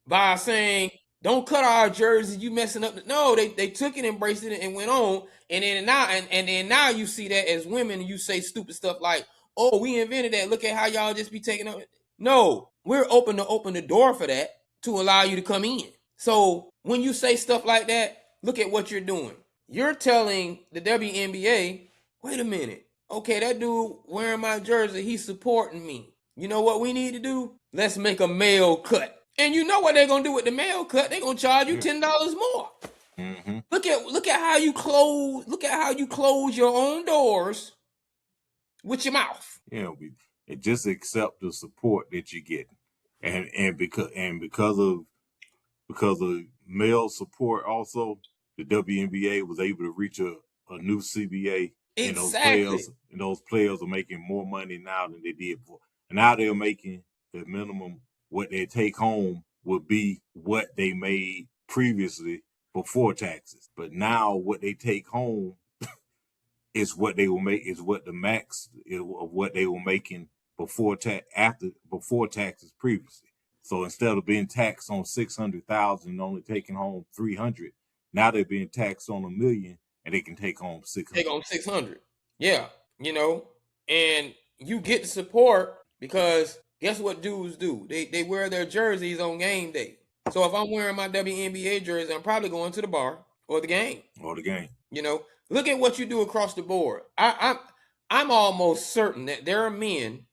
By saying, don't cut our jersey, you messing up. No, they took it, embraced it, and went on. And then now you see that as women, you say stupid stuff like, oh, we invented that. Look at how y'all just be taking up. No, we're open the door for that to allow you to come in. So when you say stuff like that, look at what you're doing. You're telling the WNBA, wait a minute. Okay, that dude wearing my jersey, he's supporting me. You know what we need to do? Let's make a male cut. And you know what they're gonna do with the male cut? They're gonna charge you $10 more. Mm-hmm. Look at how you close. Look at how you close your own doors with your mouth.
Yeah, just accept the support that you get, and because of male support, also the WNBA was able to reach a new CBA.
Exactly.
And those players are making more money now than they did before. And now they're making the minimum. What they take home would be what they made previously before taxes. But now what they take home is what they will make, is what the max of what they were making before taxes previously. So instead of being taxed on 600,000 and only taking home 300, now they're being taxed on $1 million and they can take home 600.
Take home 600. Yeah, and you get the support because guess what dudes do? They wear their jerseys on game day. So if I'm wearing my WNBA jersey, I'm probably going to the bar or the game. Look at what you do across the board. I'm almost certain that there are men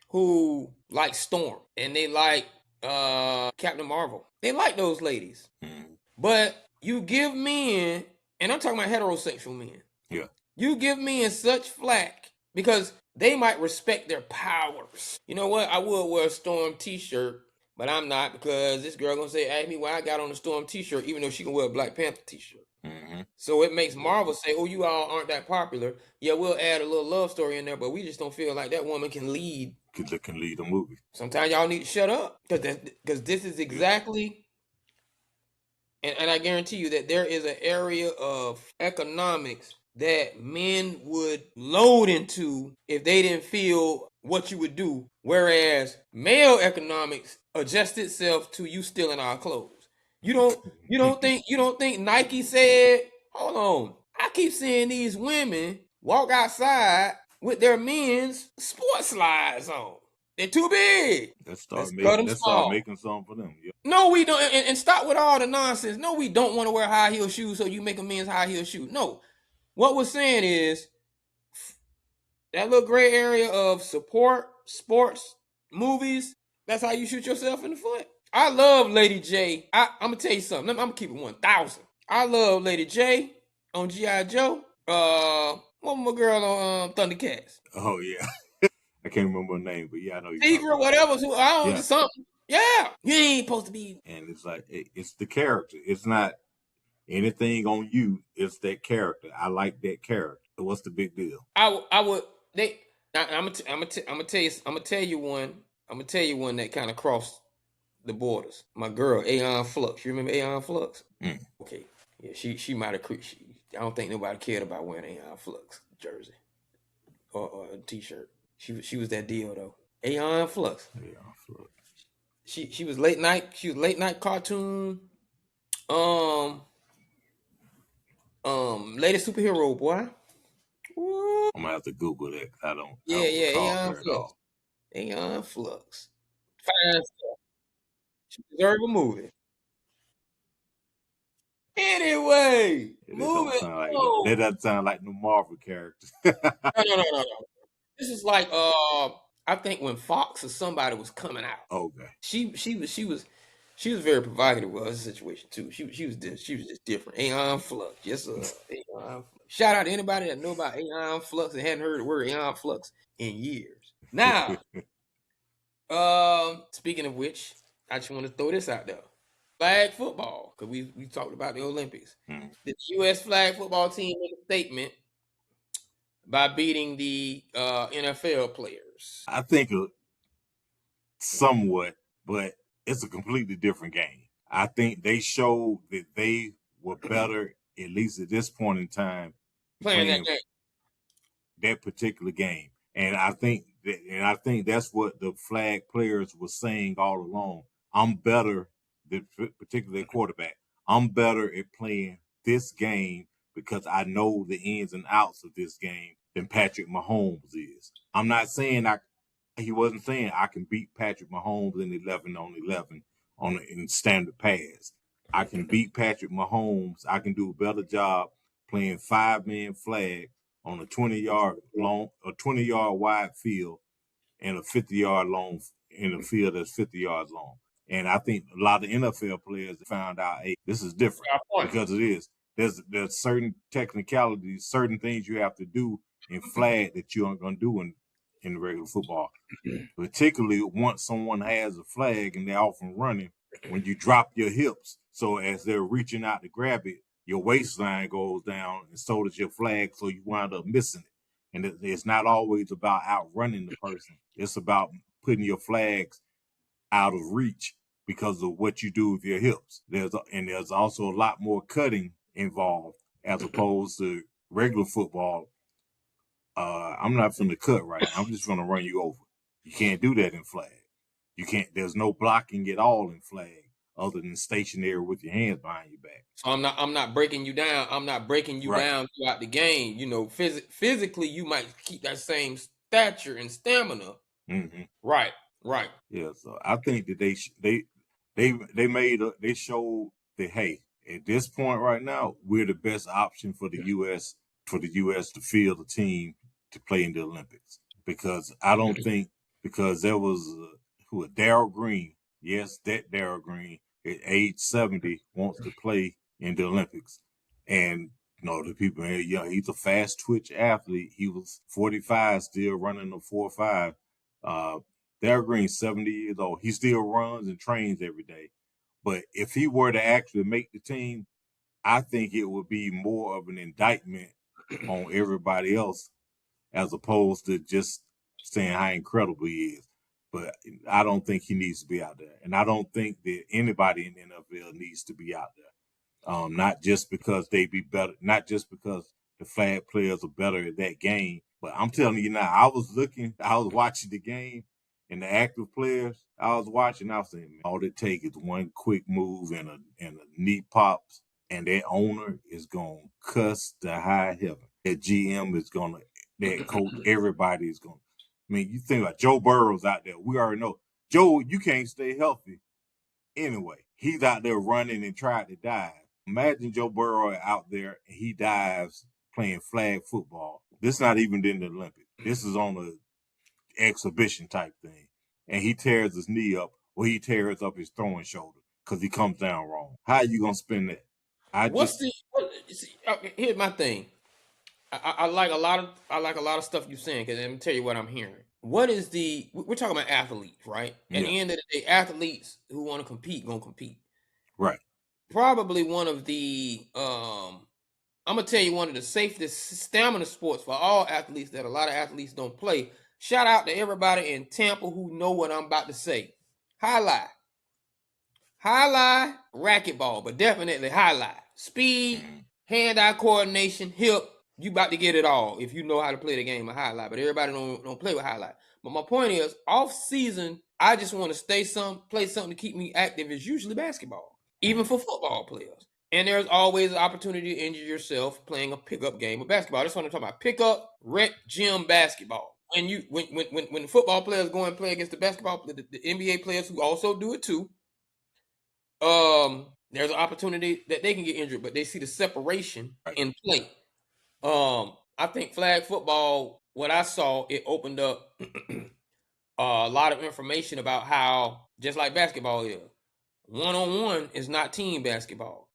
who like Storm and they like Captain Marvel. They like those ladies. Mm-hmm. But you give men, and I'm talking about heterosexual men.
Yeah.
You give men such flack because they might respect their powers. You know what? I would wear a Storm t-shirt, but I'm not, because this girl gonna say, ask me why I got on the Storm t-shirt, even though she can wear a Black Panther t-shirt.
Mm-hmm.
So it makes Marvel say, oh, you all aren't that popular. Yeah, we'll add a little love story in there, but we just don't feel like that woman can lead.
Can lead a movie.
Sometimes y'all need to shut up, because this is exactly, and I guarantee you that there is an area of economics that men would load into if they didn't feel what you would do, whereas male economics adjusts itself to you stealing our clothes. You don't think Nike said, hold on, I keep seeing these women walk outside with their men's sports slides on. They're too big.
Let's
Let's
start
cut them small.
making something for them. Yeah.
No, we don't. And stop with all the nonsense. No, we don't want to wear high heel shoes, so you make a men's high heel shoe. No, what we're saying is that little gray area of support, sports, movies. That's how you shoot yourself in the foot. I love Lady J. I'm gonna tell you something. I'm gonna keep it 1,000. I love Lady J on G.I. Joe. What was my girl on Thundercats?
Oh yeah. I can't remember her name, but yeah, I know you.
Secret, whatever. I don't know, something. Yeah, you ain't supposed to be.
And it's like it's the character. It's not anything on you. It's that character. I like that character. What's the big deal?
I would. I'm gonna tell you one. I'm gonna tell you one that kind of crossed the borders. My girl, Aeon Flux. You remember Aeon Flux?
Mm.
Okay. Yeah, she might have. I don't think nobody cared about wearing Aeon Flux jersey or a t-shirt. She was that deal though. Aeon Flux.
Aeon Flux.
She was late night. She was late night cartoon. Latest superhero, boy.
Woo. I'm gonna have to Google that. I don't.
Yeah,
Aeon
Flux. Aeon Flux. Fine stuff. She deserve a movie. Anyway,
that doesn't sound like no Marvel characters.
No. This is like I think when Fox or somebody was coming out.
Okay.
She was very provocative with her situation too. She was just different. Aeon Flux. Yes, sir. Aeon Flux. Shout out to anybody that know about Aeon Flux and hadn't heard the word Aeon Flux in years. Now, speaking of which, I just want to throw this out there. Flag football, because we talked about the Olympics. The U.S. flag football team made a statement by beating the NFL players.
I think somewhat, but it's a completely different game. I think they showed that they were better, at least at this point in time,
playing
that particular game. And I think that's what the flag players were saying all along. I'm better, the particular quarterback. I'm better at playing this game because I know the ins and outs of this game than Patrick Mahomes is. I'm not saying he wasn't saying I can beat Patrick Mahomes in 11-on-11 in standard pass. I can beat Patrick Mahomes. I can do a better job playing 5-man flag on a 20-yard wide field and a 50-yard long in a field that's 50 yards long. And I think a lot of NFL players found out, hey, this is different because it is. There's certain technicalities, certain things you have to do in flag that you aren't going to do in regular football. Particularly once someone has a flag and they're off and running, when you drop your hips, so as they're reaching out to grab it, your waistline goes down and so does your flag, so you wind up missing it. And it's not always about outrunning the person. It's about putting your flags out of reach because of what you do with your hips. There's also a lot more cutting involved as opposed to regular football. I'm not going to cut right now. I'm just going to run you over. You can't do that in flag. You can't. There's no blocking at all in flag other than stationary with your hands behind your back.
So I'm not breaking you down. I'm not breaking you down throughout the game. You know, physically you might keep that same stature and stamina.
Mm-hmm.
Right.
Yeah. So I think that they showed that, hey, at this point right now, we're the best option for the U.S. to field a team to play in the Olympics. Because I don't think, because there was Darryl Green. Yes, that Darryl Green at age 70 wants to play in the Olympics. And the people, he's a fast twitch athlete. He was 45, still running a 4.5. Darryl Green's 70 years old. He still runs and trains every day. But if he were to actually make the team, I think it would be more of an indictment on everybody else as opposed to just saying how incredible he is. But I don't think he needs to be out there. And I don't think that anybody in the NFL needs to be out there. Not just because they be better, not just because the flag players are better at that game. But I'm telling you now, I was watching the game, and the active players I was watching, I was saying, man, all it takes is one quick move and a knee pops, and that owner is gonna cuss to high heaven. That GM is gonna, that coach, everybody is gonna. I mean, you think about Joe Burrow's out there. We already know, Joe, you can't stay healthy anyway. He's out there running and trying to dive. Imagine Joe Burrow out there and he dives playing flag football. This is not even in the Olympics. This is on an exhibition type thing. And he tears his knee up or he tears up his throwing shoulder because he comes down wrong. How are you going to spin that?
Here's my thing. I like a lot of stuff you're saying, because let me tell you what I'm hearing. We're talking about athletes, right? At the end of the day, athletes who want to compete gonna compete.
Right.
Probably one of the I'm gonna tell you one of the safest stamina sports for all athletes that a lot of athletes don't play. Shout out to everybody in Tampa who know what I'm about to say. Highlight, racquetball, but definitely highlight. Speed, hand-eye coordination, hip. You about to get it all if you know how to play the game of highlight. But everybody don't play with highlight. But my point is, off season, I just want to play something to keep me active. Is usually basketball, even for football players. And there's always an opportunity to injure yourself playing a pickup game of basketball. That's what I'm talking about. Pickup, rec, gym basketball. When the football players go and play against the basketball, the NBA players who also do it too, there's an opportunity that they can get injured, but they see the separation in play. I think flag football, what I saw, it opened up a lot of information about how, just like basketball is, 1-on-1 is not team basketball.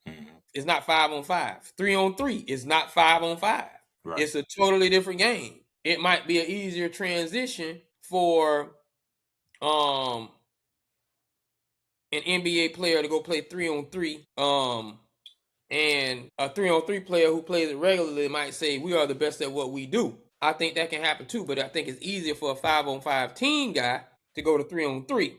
It's not 5-on-5. 3-on-3 is not 5-on-5. Right. It's a totally different game. It might be an easier transition for an NBA player to go play 3-on-3. And a 3-on-3 player who plays it regularly might say, we are the best at what we do. I think that can happen too, but I think it's easier for a 5-on-5 team guy to go to 3-on-3.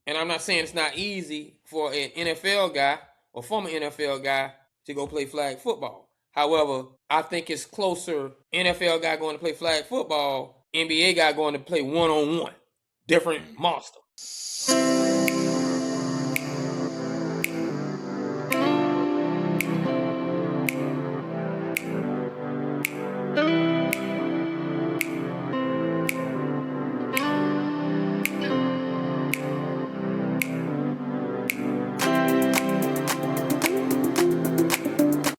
And I'm not saying it's not easy for an NFL guy or former NFL guy to go play flag football. However, I think it's closer NFL guy going to play flag football, NBA guy going to play 1-on-1. Different monster.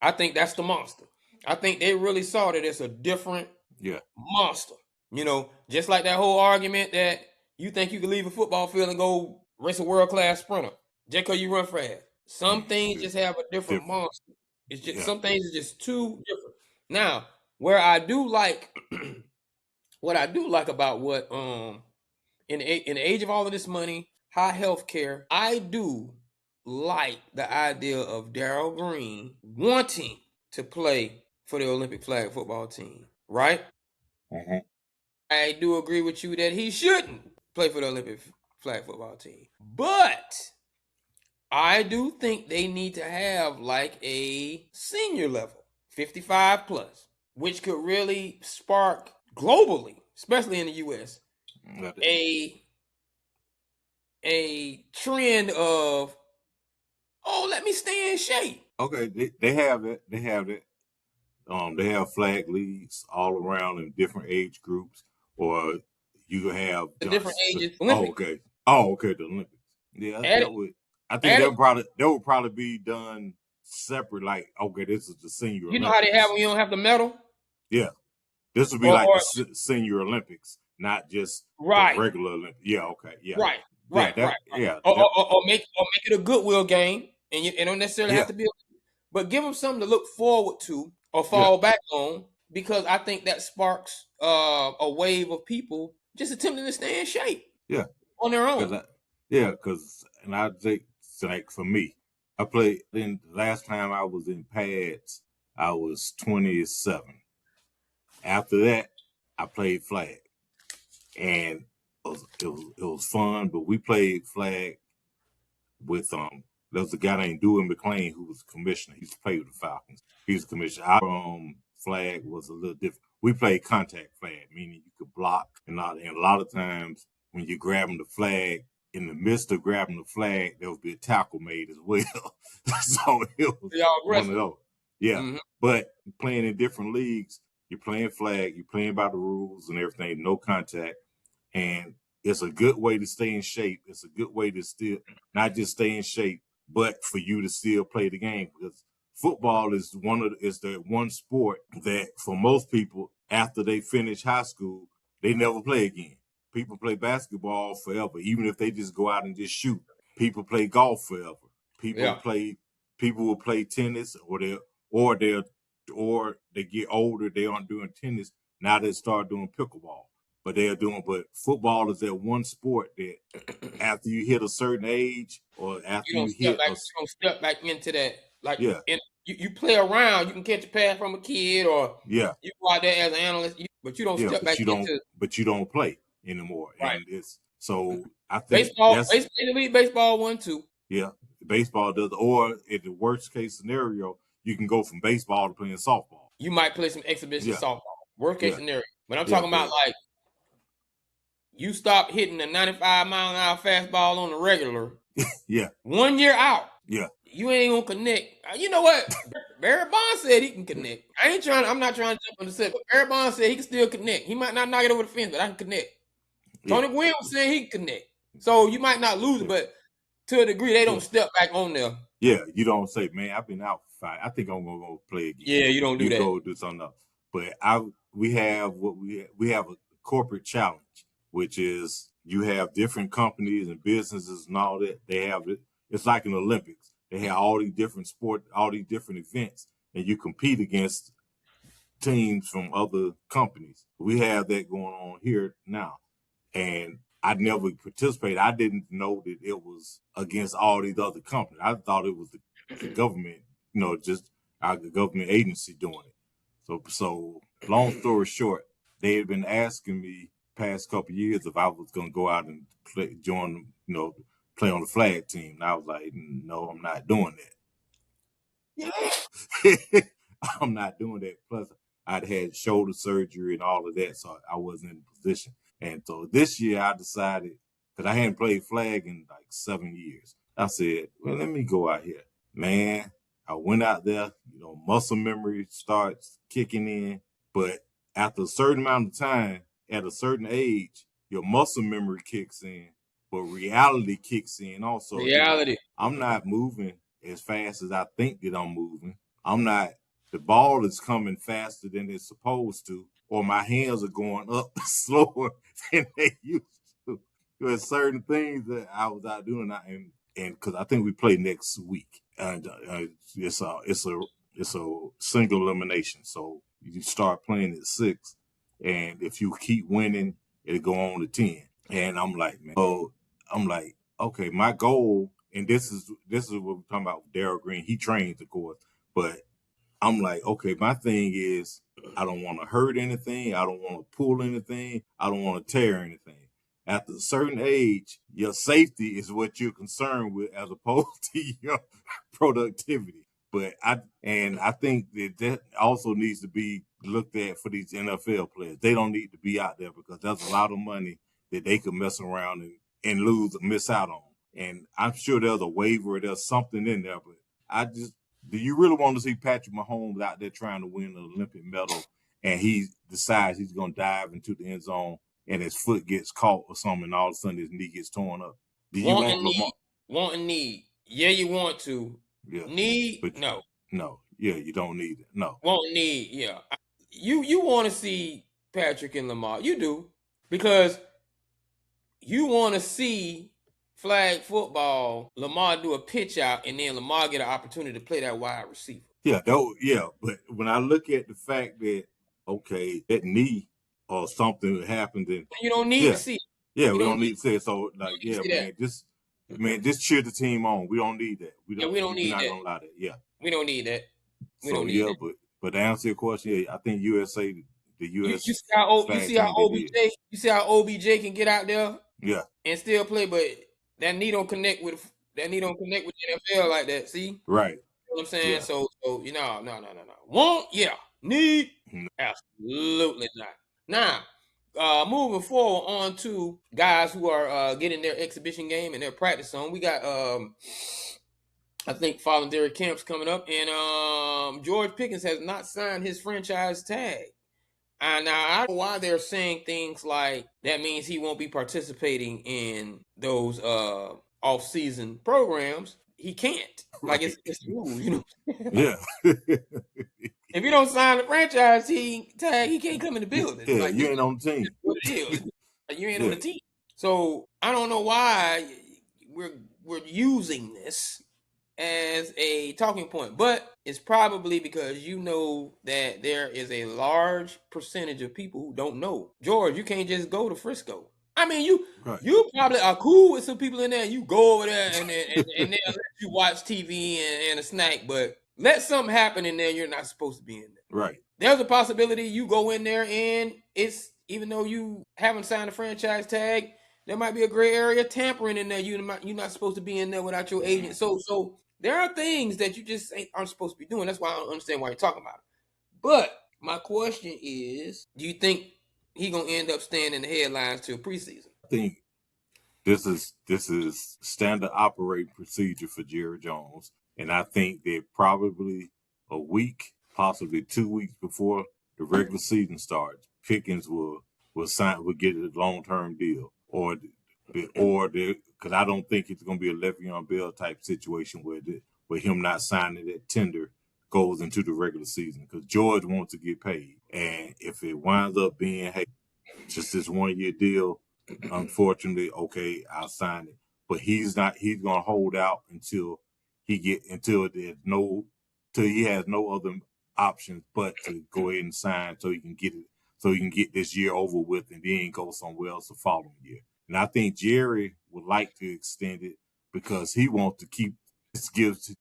I think that's the monster. I think they really saw that it's a different monster. You know, just like that whole argument that you think you can leave a football field and go race a world-class sprinter just because you run fast. Some things just have a different monster. It's just some things are just too different. Now, where I do like what I do like about what in the age of all of this money, high health care, I do like the idea of Darryl Green wanting to play for the Olympic flag football team, right? Mm-hmm. I do agree with you that he shouldn't play for the Olympic flag football team. But I do think they need to have like a senior level, 55 plus, which could really spark globally, especially in the U.S., a trend of, let me stay in shape.
Okay, they have it. They have it. They have flag leagues all around in different age groups, or you have
the different ages.
Olympics. Okay, the Olympics. Yeah, that would. I think that would probably be done separate. Like, okay, this is the senior.
You know how they have when you don't have the medal.
Yeah, this would be like the senior Olympics, not just the regular Olympics. Yeah, okay, yeah, right. Or
make it a goodwill game, and it don't necessarily have to be. But give them something to look forward to or fall back on, because I think that sparks a wave of people just attempting to stay in shape.
Yeah.
on their own.
And I think, like, for me, I played, then the last time I was in pads, I was 27. After that, I played flag, and it was fun. But we played flag with there was a guy named Dewey McLean who was a commissioner. He used to play with the Falcons. He was a commissioner. Our flag was a little different. We played contact flag, meaning you could block and not. And a lot of times when you're grabbing the flag, in the midst of grabbing the flag, there would be a tackle made as well. So it was one of those. Yeah, but playing in different leagues, you're playing flag, you're playing by the rules and everything, no contact, and it's a good way to stay in shape. It's a good way to still not just stay in shape, but for you to still play the game, because football is the one sport that for most people after they finish high school, they never play again. People play basketball forever, even if they just go out and just shoot. People play golf forever. People will play tennis, or they get older, they aren't doing tennis. Now they start doing pickleball. But football is that one sport that after you hit a certain age, or after
you don't step back into that. Like,
yeah,
you play around, you can catch a pass from a kid, or
yeah,
you go out there as an analyst, but you don't step back into.
But you don't play anymore,
right.
And it's so I think
baseball 1-2.
Yeah, baseball does, or in the worst case scenario, you can go from baseball to playing softball.
You might play some exhibition softball. Worst case scenario, but I'm talking about like. You stop hitting a 95-mile-an-hour fastball on the regular.
Yeah.
1 year out.
Yeah.
You ain't gonna connect. You know what? Barry Bonds said he can connect. I'm not trying to jump on the set, but Barry Bonds said he can still connect. He might not knock it over the fence, but I can connect. Tony Gwynn was saying he can connect. So you might not lose, but to a degree, they don't step back on there.
Yeah, you don't say, man, I've been out for 5. I think I'm gonna go play again.
Yeah, you don't do that.
Go do something else. But we have a corporate challenge, which is you have different companies and businesses and all that. They have it. It's like an Olympics. They have all these different sports, all these different events, and you compete against teams from other companies. We have that going on here now, and I never participated. I didn't know that it was against all these other companies. I thought it was the government, just our government agency doing it. So long story short, they had been asking me past couple of years if I was going to go out and play on the flag team. And I was like, no, I'm not doing that. I'm not doing that. Plus, I'd had shoulder surgery and all of that, so I wasn't in position. And so this year I decided, because I hadn't played flag in like 7 years, I said, well, let me go out here. Man, I went out there, muscle memory starts kicking in. But after a certain amount of time, at a certain age, your muscle memory kicks in, but reality kicks in also.
Reality.
I'm not moving as fast as I think that I'm moving. The ball is coming faster than it's supposed to, or my hands are going up slower than they used to. There's certain things that I was out doing, and because I think we play next week, and it's a single elimination. So you start playing at 6, and if you keep winning, it'll go on to 10. And I'm like, man, okay, my goal, and this is what we're talking about with Darryl Green. He trains, of course, but I'm like, okay, my thing is I don't want to hurt anything. I don't want to pull anything. I don't want to tear anything. After a certain age, your safety is what you're concerned with as opposed to your productivity. But I think that also needs to be looked at for these NFL players. They don't need to be out there because there's a lot of money that they could mess around and lose or miss out on. And I'm sure there's a waiver, there's something in there, but do you really want to see Patrick Mahomes out there trying to win an Olympic medal and he decides he's going to dive into the end zone and his foot gets caught or something and all of a sudden his knee gets torn up? Do you want Lamar?
Want and need. Yeah, you want to. Yeah. Need? But no.
No. Yeah, you don't need it. No.
Want and need, yeah. You want to see Patrick and Lamar. You do. Because you want to see flag football, Lamar do a pitch out, and then Lamar get an opportunity to play that wide receiver.
Yeah, but when I look at the fact that, okay, that knee or something happened, then
you don't need to see it.
Yeah, we don't need to say it. So like,
to
yeah,
see that.
just cheer the team on. We don't need that.
Yeah, we don't
We're
need
not
that.
gonna allow that. Yeah.
We don't need that. We
So
don't need
yeah,
that.
but to answer your question, yeah, I think USA, the
You
US
see how you
flag
see how
team, they did.
OBJ can get out there
Yeah.
and still play, but that knee don't connect with the NFL like that. See, you know
Right.
what I'm saying?
Yeah.
So you know, no. Won't, yeah, need,
Mhm.
absolutely not. Now, moving forward on to guys who are getting their exhibition game and their practice on. We got I think voluntary camps coming up, and George Pickens has not signed his franchise tag. And now I don't know why they're saying things like that means he won't be participating in those off-season programs. He can't. Like
Right.
it's rules, you know. Like,
Yeah.
if you don't sign the franchise tag, he can't come in the building.
Yeah,
Like
you
this
ain't
is
on the team.
what it is. Like, you ain't on
Yeah.
the team. So I don't know why we're using this as a talking point, but it's probably because you know that there is a large percentage of people who don't know. George, you can't just go to Frisco. I mean,
Right.
you probably are cool with some people in there. You go over there and they'll let you watch TV and a snack, but let something happen in there you're not supposed to be in there.
Right.
There's a possibility you go in there and it's, even though you haven't signed a franchise tag, there might be a gray area tampering in there. You're not supposed to be in there without your agent. So there are things that you just aren't supposed to be doing. That's why I don't understand why you're talking about it. But my question is, do you think he gonna end up staying in the headlines till preseason?
I think this is standard operating procedure for Jerry Jones, and I think that probably a week, possibly 2 weeks before the regular season starts, Pickens will get a long term deal, or because I don't think it's going to be a Le'Veon Bell type situation where him not signing that tender goes into the regular season, because George wants to get paid, and if it winds up being, hey, just this 1 year deal, unfortunately, okay, I'll sign it. But he's not. He's gonna hold out until there's no till he has no other options but to go ahead and sign so he can get it, so he can get this year over with and then go somewhere else the following year. And I think Jerry would like to extend it because he wants to keep. This gives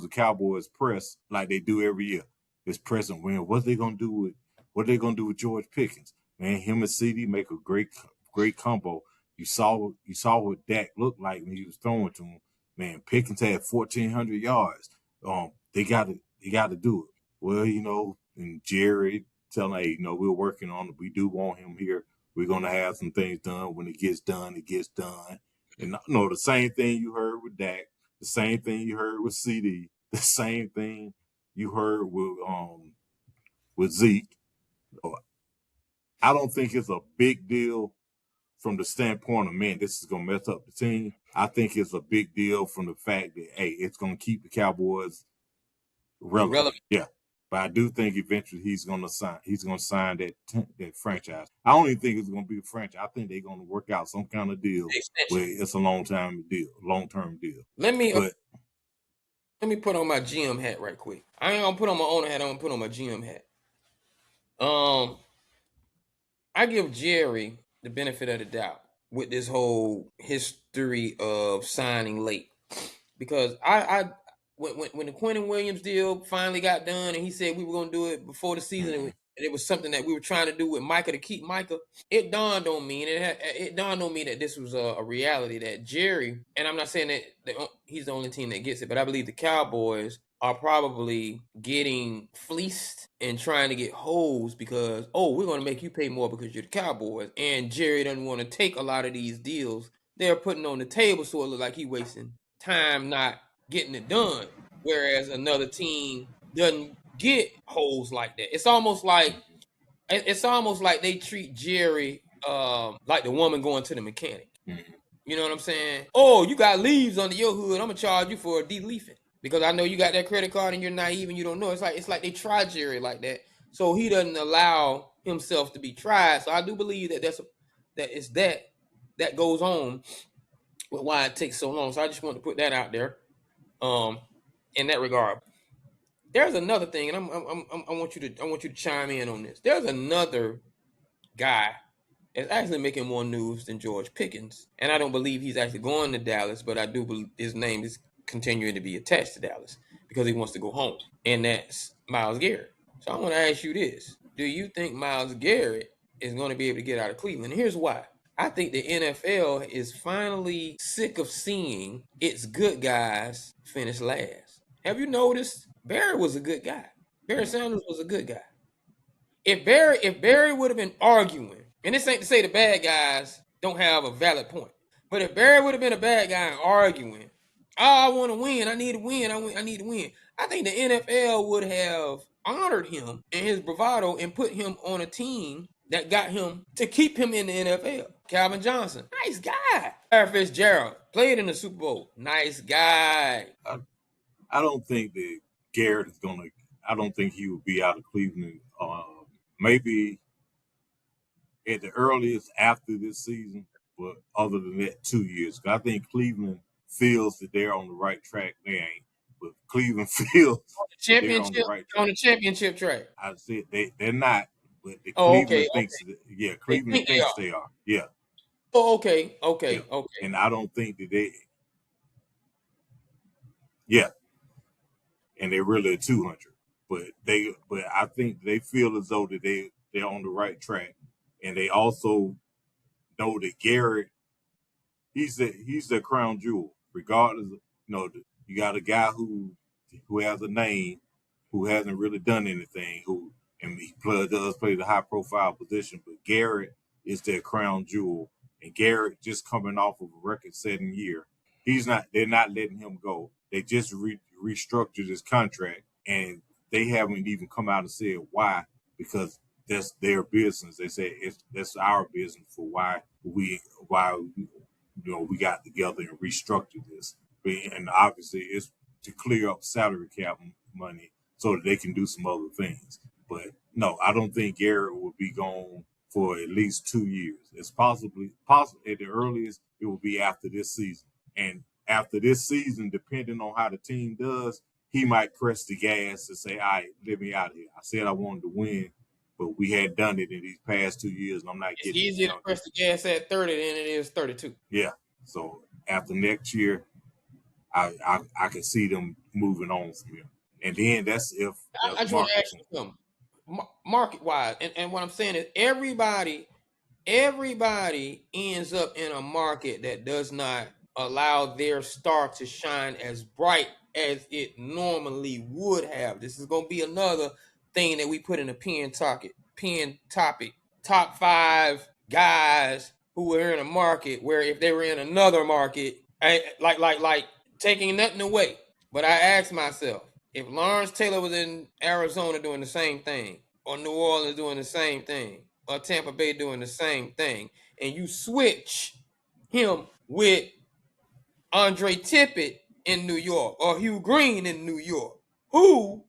the Cowboys press like they do every year. This press and win. What they gonna do with George Pickens? Man, him and CD make a great combo. You saw what Dak looked like when he was throwing to him. Man, Pickens had 1,400 yards. They got to do it. Well, and Jerry telling, hey, we're working on it. We do want him here. We're gonna have some things done. When it gets done, it gets done. And the same thing you heard with Dak, the same thing you heard with CD, the same thing you heard with Zeke. I don't think it's a big deal from the standpoint of, man, this is gonna mess up the team. I think it's a big deal from the fact that, hey, it's gonna keep the Cowboys relevant. Yeah, but I do think eventually he's gonna sign. He's gonna sign that franchise. I don't even think it's gonna be a franchise. I think they're gonna work out some kind of deal where it's a long term deal.
Let me
But
put on my GM hat right quick. I ain't gonna put on my owner hat. I'm gonna put on my GM hat. I give Jerry the benefit of the doubt with this whole history of signing late, because when the Quentin Williams deal finally got done and he said we were gonna do it before the season, and it was something that we were trying to do with Micah to keep Micah. It dawned on me, and it dawned on me that this was a reality that Jerry, and I'm not saying that he's the only team that gets it, but I believe the Cowboys are probably getting fleeced and trying to get hoes because, oh, we're going to make you pay more because you're the Cowboys. And Jerry doesn't want to take a lot of these deals they're putting on the table, so it looks like he's wasting time not getting it done. Whereas another team doesn't get hoes like that. It's almost like they treat Jerry like the woman going to the mechanic. You know what I'm saying? Oh, you got leaves under your hood. I'm gonna charge you for deleafing because I know you got that credit card and you're naive and you don't know. It's like they try Jerry like that, so he doesn't allow himself to be tried. So I do believe that goes on with why it takes so long. So I just want to put that out there. In that regard, there's another thing, and I want you to chime in on this. There's another guy is actually making more news than George Pickens. And I don't believe he's actually going to Dallas, but I do believe his name is continuing to be attached to Dallas because he wants to go home. And that's Myles Garrett. So I want to ask you this. Do you think Myles Garrett is going to be able to get out of Cleveland? And here's why. I think the NFL is finally sick of seeing its good guys finish last. Have you noticed? Barry was a good guy. Barry Sanders was a good guy. If Barry would have been arguing, and this ain't to say the bad guys don't have a valid point, but if Barry would have been a bad guy and arguing, oh, I want to win, I need to win, I need to win, I think the NFL would have honored him and his bravado and put him on a team that got him to keep him in the NFL. Calvin Johnson, nice guy. Larry Fitzgerald played in the Super Bowl, nice guy.
I don't think that Garrett is gonna. I don't think he will be out of Cleveland. Maybe at the earliest after this season, but other than that, 2 years. I think Cleveland feels that they're on the right track. They ain't, but Cleveland feels that they're on the right track.
On the championship track.
I said they're not, but
Oh,
Cleveland thinks. Yeah, Cleveland thinks they are. Yeah.
Oh, okay.
Yeah. And I don't think that they. Yeah, and they're really a 200. But I think they feel as though that they're on the right track, and they also know that Garrett, he's the crown jewel. Regardless, you got a guy who has a name, who hasn't really done anything, and he does play the high profile position, but Garrett is their crown jewel, and Garrett just coming off of a record-setting year. They're not letting him go. They just restructured his contract, and they haven't even come out and said why, because that's their business. They say that's our business for why we got together and restructured this. And obviously it's to clear up salary cap money so that they can do some other things. But no, I don't think Garrett will be gone for at least 2 years. It's possible at the earliest it will be after this season. And after this season, depending on how the team does, he might press the gas and say, all right, let me out of here. I said I wanted to win, but we had done it in these past 2 years, and I'm not getting it.
It's easier to press the gas at 30 than it is 32.
Yeah. So after next year, I can see them moving on from him. And then that's if
I just want to ask you something. Market-wise, and what I'm saying is everybody ends up in a market that does not allow their star to shine as bright as it normally would have. This is going to be another thing that we put in a pen topic. Top 5 guys who were in a market where if they were in another market, like taking nothing away. But I asked myself, if Lawrence Taylor was in Arizona doing the same thing, or New Orleans doing the same thing, or Tampa Bay doing the same thing, and you switch him with Andre Tippett in New York or Hugh Green in New York, who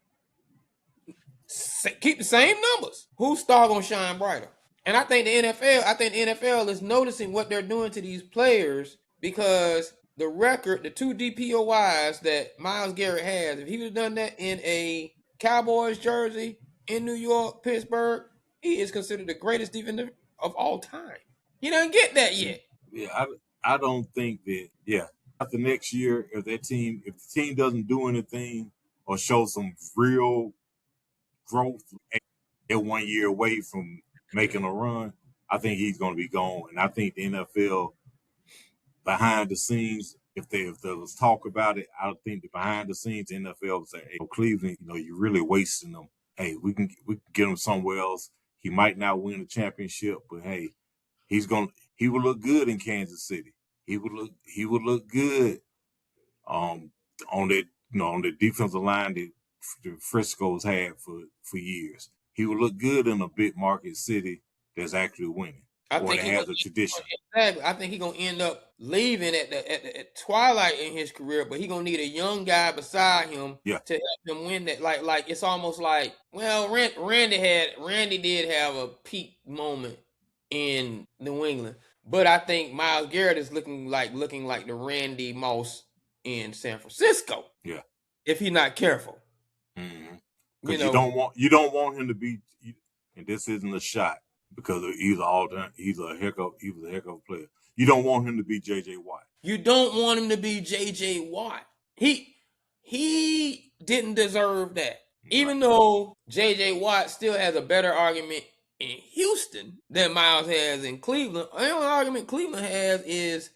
keep the same numbers, whose star gonna shine brighter? And I think the NFL is noticing what they're doing to these players, because the record, the 2 DPOYs that Myles Garrett has, if he would have done that in a Cowboys jersey in New York, Pittsburgh, he is considered the greatest defender of all time. He doesn't get that yet.
Yeah, I don't think that. Yeah, after next year, if the team doesn't do anything or show some real growth, they're 1 year away from making a run, I think he's going to be gone. And I think the NFL behind the scenes, if there was talk about it, I think the behind the scenes the NFL would say, hey, Cleveland, you're really wasting them. Hey, we can get him somewhere else. He might not win a championship, but hey, he will look good in Kansas City. He would look good on the defensive line that the Frisco's had for years. He would look good in a big market city that's actually winning, or that has a tradition.
Exactly. I think he's gonna end up leaving at twilight in his career, but he's gonna need a young guy beside him to help him win that. Like it's almost like, well, Randy did have a peak moment in New England, but I think Myles Garrett is looking like the Randy Moss in San Francisco.
Yeah,
if he's not careful.
Because you don't want him to be, and this isn't a shot, because he's all time. He was a heck of a player. You don't want him to be J.J. Watt.
You don't want him to be J.J. Watt. He didn't deserve that. Even though J.J. Watt still has a better argument in Houston than Miles has in Cleveland. The only argument Cleveland has is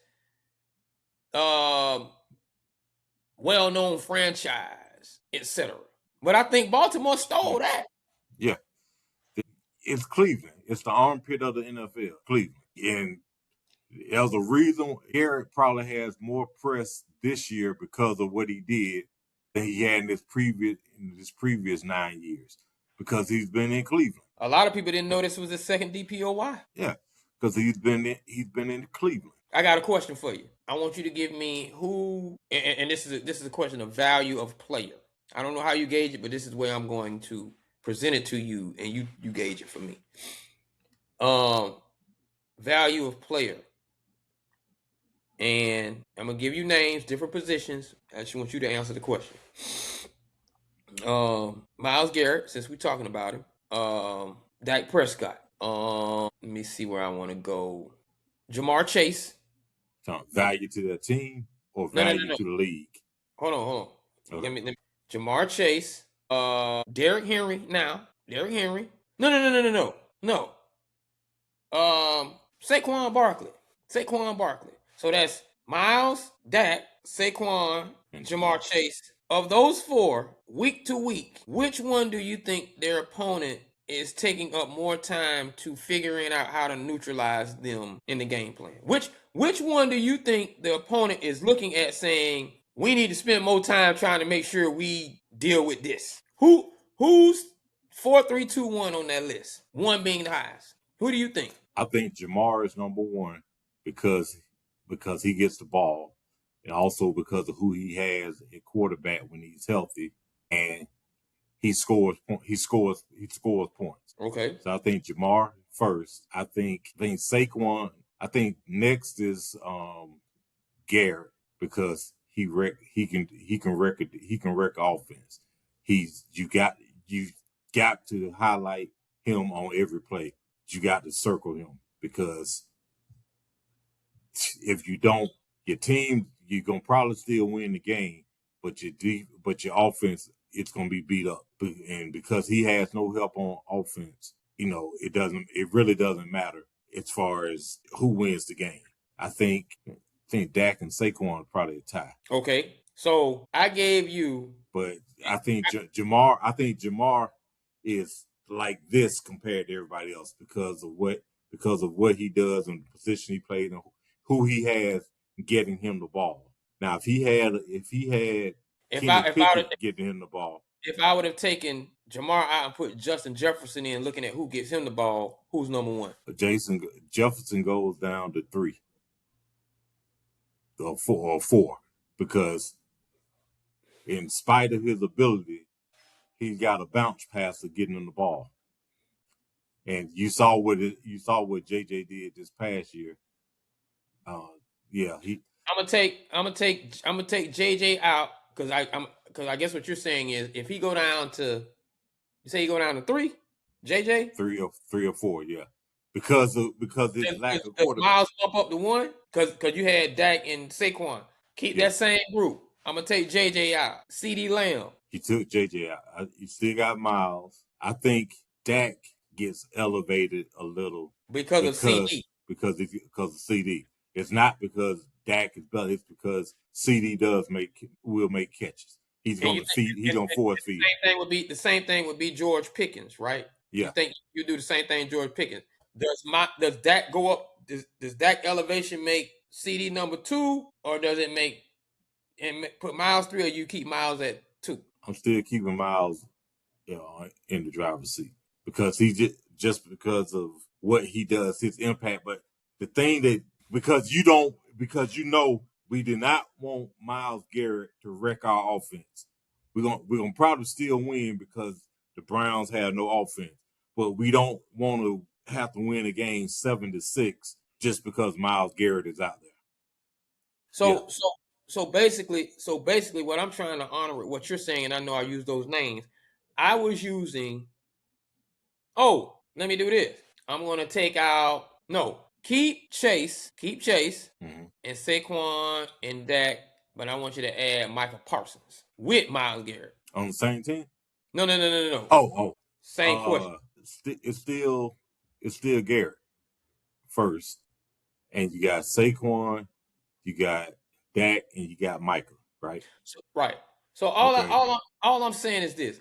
well-known franchise, etc. But I think Baltimore stole that.
Yeah. It's Cleveland. It's the armpit of the NFL, Cleveland. And there's a reason Garrett probably has more press this year because of what he did than he had in his previous 9 years, because he's been in Cleveland.
A lot of people didn't know this was his second DPOY.
Yeah, because he's been in Cleveland.
I got a question for you. I want you to give me who, and this is a question of value of player. I don't know how you gauge it, but this is where I'm going to present it to you, and you gauge it for me. Value of player. And I'm gonna give you names, different positions. I just want you to answer the question. Myles Garrett, since we're talking about him. Dak Prescott. Let me see where I want to go. Jamar Chase.
Value to the team or value to the league?
Hold on. Okay. Let me Jamar Chase. Derrick Henry. Derrick Henry. No. Saquon Barkley. So that's Myles, Dak, Saquon, Jamar Chase. Of those four, week to week, which one do you think their opponent is taking up more time to figuring out how to neutralize them in the game plan? Which one do you think the opponent is looking at saying, we need to spend more time trying to make sure we deal with this? Who's 4, 3, 2, 1 on that list? One being the highest. Who do you think?
I think Jamar is number one because he gets the ball, and also because of who he has at quarterback when he's healthy, and he scores points.
Okay.
So I think Jamar first. I think Saquon. I think next is Garrett, because he can wreck offense. You got to highlight him on every play. You got to circle him, because if you don't, your team, you're gonna probably still win the game, but your offense, it's gonna be beat up. And because he has no help on offense, it really doesn't matter as far as who wins the game. I think Dak and Saquon are probably a tie.
Okay, so I gave you,
but I think Jamar is like this compared to everybody else because of what he does and the position he plays and who he has getting him the ball. Now, if he had Kenny Pickett getting him the ball,
if I would have taken Jamar out and put Justin Jefferson in, looking at who gets him the ball, who's number one?
Jefferson goes down to 3 or 4, because in spite of his ability, he's got a bounce passer getting him the ball. And you saw what JJ did this past year. I'm gonna take JJ out because I guess what you're saying is if he go down to, you say he go down to 3, JJ 3 or 4, yeah, because his lack of quarterback.
Miles bump up to 1 because you had Dak and Saquon. Keep that same group. I'm gonna take JJ out. CeeDee Lamb.
He took JJ out. You still got Miles. I think Dak gets elevated a little
because of CD.
Because of CD. It's not because Dak is better. It's because CD will make catches. He's going to feed. He's going to force feed.
The same thing would be George Pickens, right?
Yeah.
You think you do the same thing, George Pickens? Does Dak go up? Does Dak elevation make CD number 2, or does it make and put Miles 3, or you keep Miles at 2?
I'm still keeping Miles, in the driver's seat because he just because of what he does, his impact. But the thing that because we did not want Myles Garrett to wreck our offense. We're gonna probably still win because the Browns have no offense, but we don't want to have to win a game 7-6 just because Myles Garrett is out there.
So basically, what I'm trying to honor with what you're saying, and I know I use those names. I was using. Oh, let me do this. I'm gonna take out keep Chase,
Mhm.
and Saquon and Dak, but I want you to add Michael Parsons with Myles Garrett.
On the same team?
No.
Oh.
Same question.
It's still Garrett first, and you got Saquon, you got Dak, and you got Michael, right?
So, right. So
Okay.
all I'm saying is this.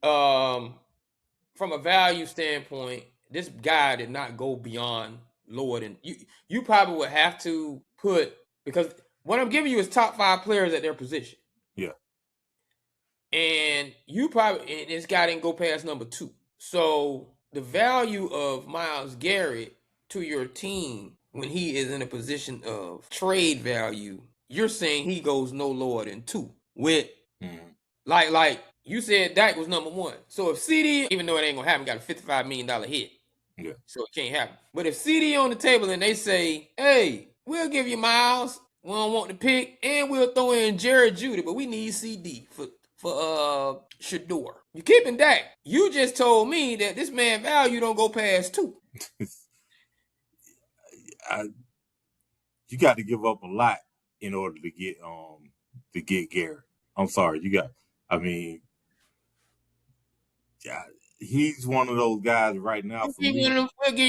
From a value standpoint, this guy did not go beyond lower than you. You probably would have to put, because what I'm giving you is top 5 players at their position.
Yeah.
And this guy didn't go past number 2. So the value of Myles Garrett to your team when he is in a position of trade value, you're saying he goes no lower than 2 with like you said Dak was number 1. So if CD, even though it ain't gonna happen, got a $55 million hit.
Yeah.
So it can't happen. But if CD on the table and they say, hey, we'll give you Myles, we don't want the pick, and we'll throw in Jared Judy, but we need CD for Shador. You keeping Dak. You just told me that this man value don't go past 2.
You got to give up a lot in order to get Garrett. I'm sorry, he's one of those guys right now for me.
We'll give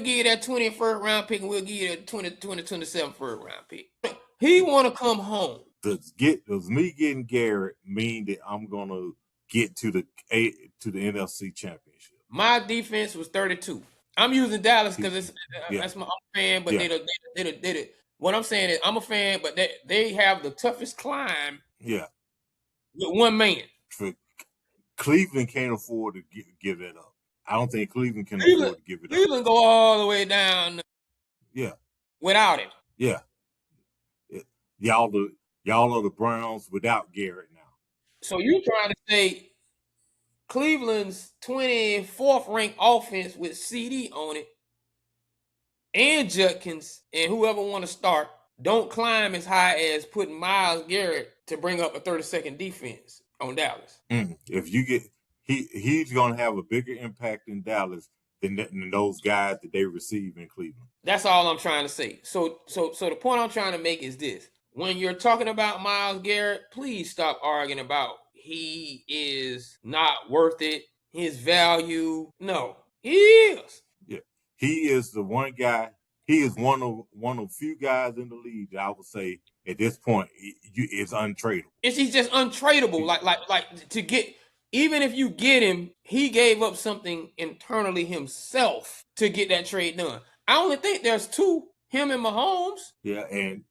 you that 21st round pick, and we'll give you that 27 first round pick. He want to come home.
Does me getting Garrett mean that I'm gonna get to the NFC Championship?
My defense was 32. I'm using Dallas because I'm a fan, but they did it. What I'm saying is I'm a fan, but they have the toughest climb.
Yeah.
With one man.
Cleveland can't afford to give that up. I don't think Cleveland can afford to give it up.
Cleveland go all the way down.
Yeah.
Without him.
Yeah. Y'all are the Browns without Garrett now.
So you trying to say Cleveland's 24th ranked offense with CD on it and Judkins and whoever want to start don't climb as high as putting Myles Garrett to bring up a 32nd defense on Dallas.
If you get he's going to have a bigger impact in Dallas than those guys that they receive in Cleveland.
That's all I'm trying to say. So the point I'm trying to make is this. When you're talking about Myles Garrett, please stop arguing about he is not worth it, his value. No, he is.
Yeah. He is the one guy. He is one of few guys in the league that I would say at this point is untradeable.
He's just untradeable. Like to get, even if you get him, he gave up something internally himself to get that trade done. I only think there's 2, him and Mahomes.
Yeah, and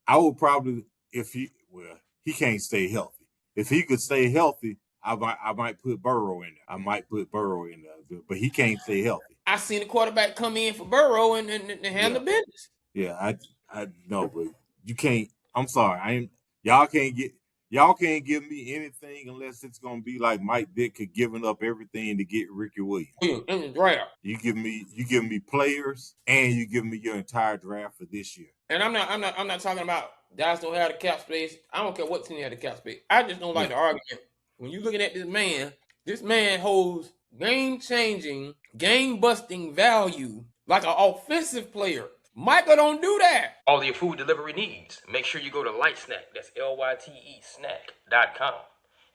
I would probably, he can't stay healthy. If he could stay healthy, I might put Burrow in there. But he can't stay healthy.
I seen the quarterback come in for Burrow and handle business.
Yeah, I know, but you can't. I'm sorry, y'all can't give me anything unless it's gonna be like Mike Ditka giving up everything to get Ricky Williams.
In the draft.
You give me players and you give me your entire draft for this year.
And I'm not talking about Dallas don't have the cap space. I don't care what team had the cap space. I just don't like the argument. When you're looking at this man holds game-changing, game-busting value like an offensive player. Michael don't do that. All your food delivery needs. Make sure you go to Light Snack. That's LYTE snack.com.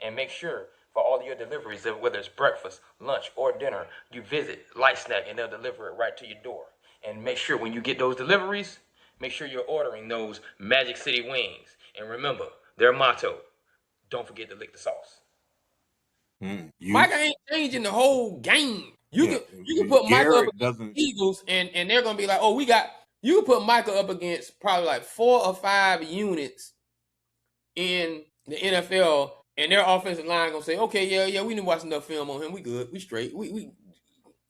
And make sure for all your deliveries, whether it's breakfast, lunch, or dinner, you visit Light Snack and they'll deliver it right to your door. And make sure when you get those deliveries, make sure you're ordering those Magic City wings. And remember, their motto, don't forget to lick the sauce. Michael ain't changing the whole game. You can put Michael up against the Eagles, and they're gonna be like, oh, you can put Michael up against probably like 4 or 5 units in the NFL, and their offensive line gonna say, okay, yeah, we didn't watch enough film on him. We good, we straight, we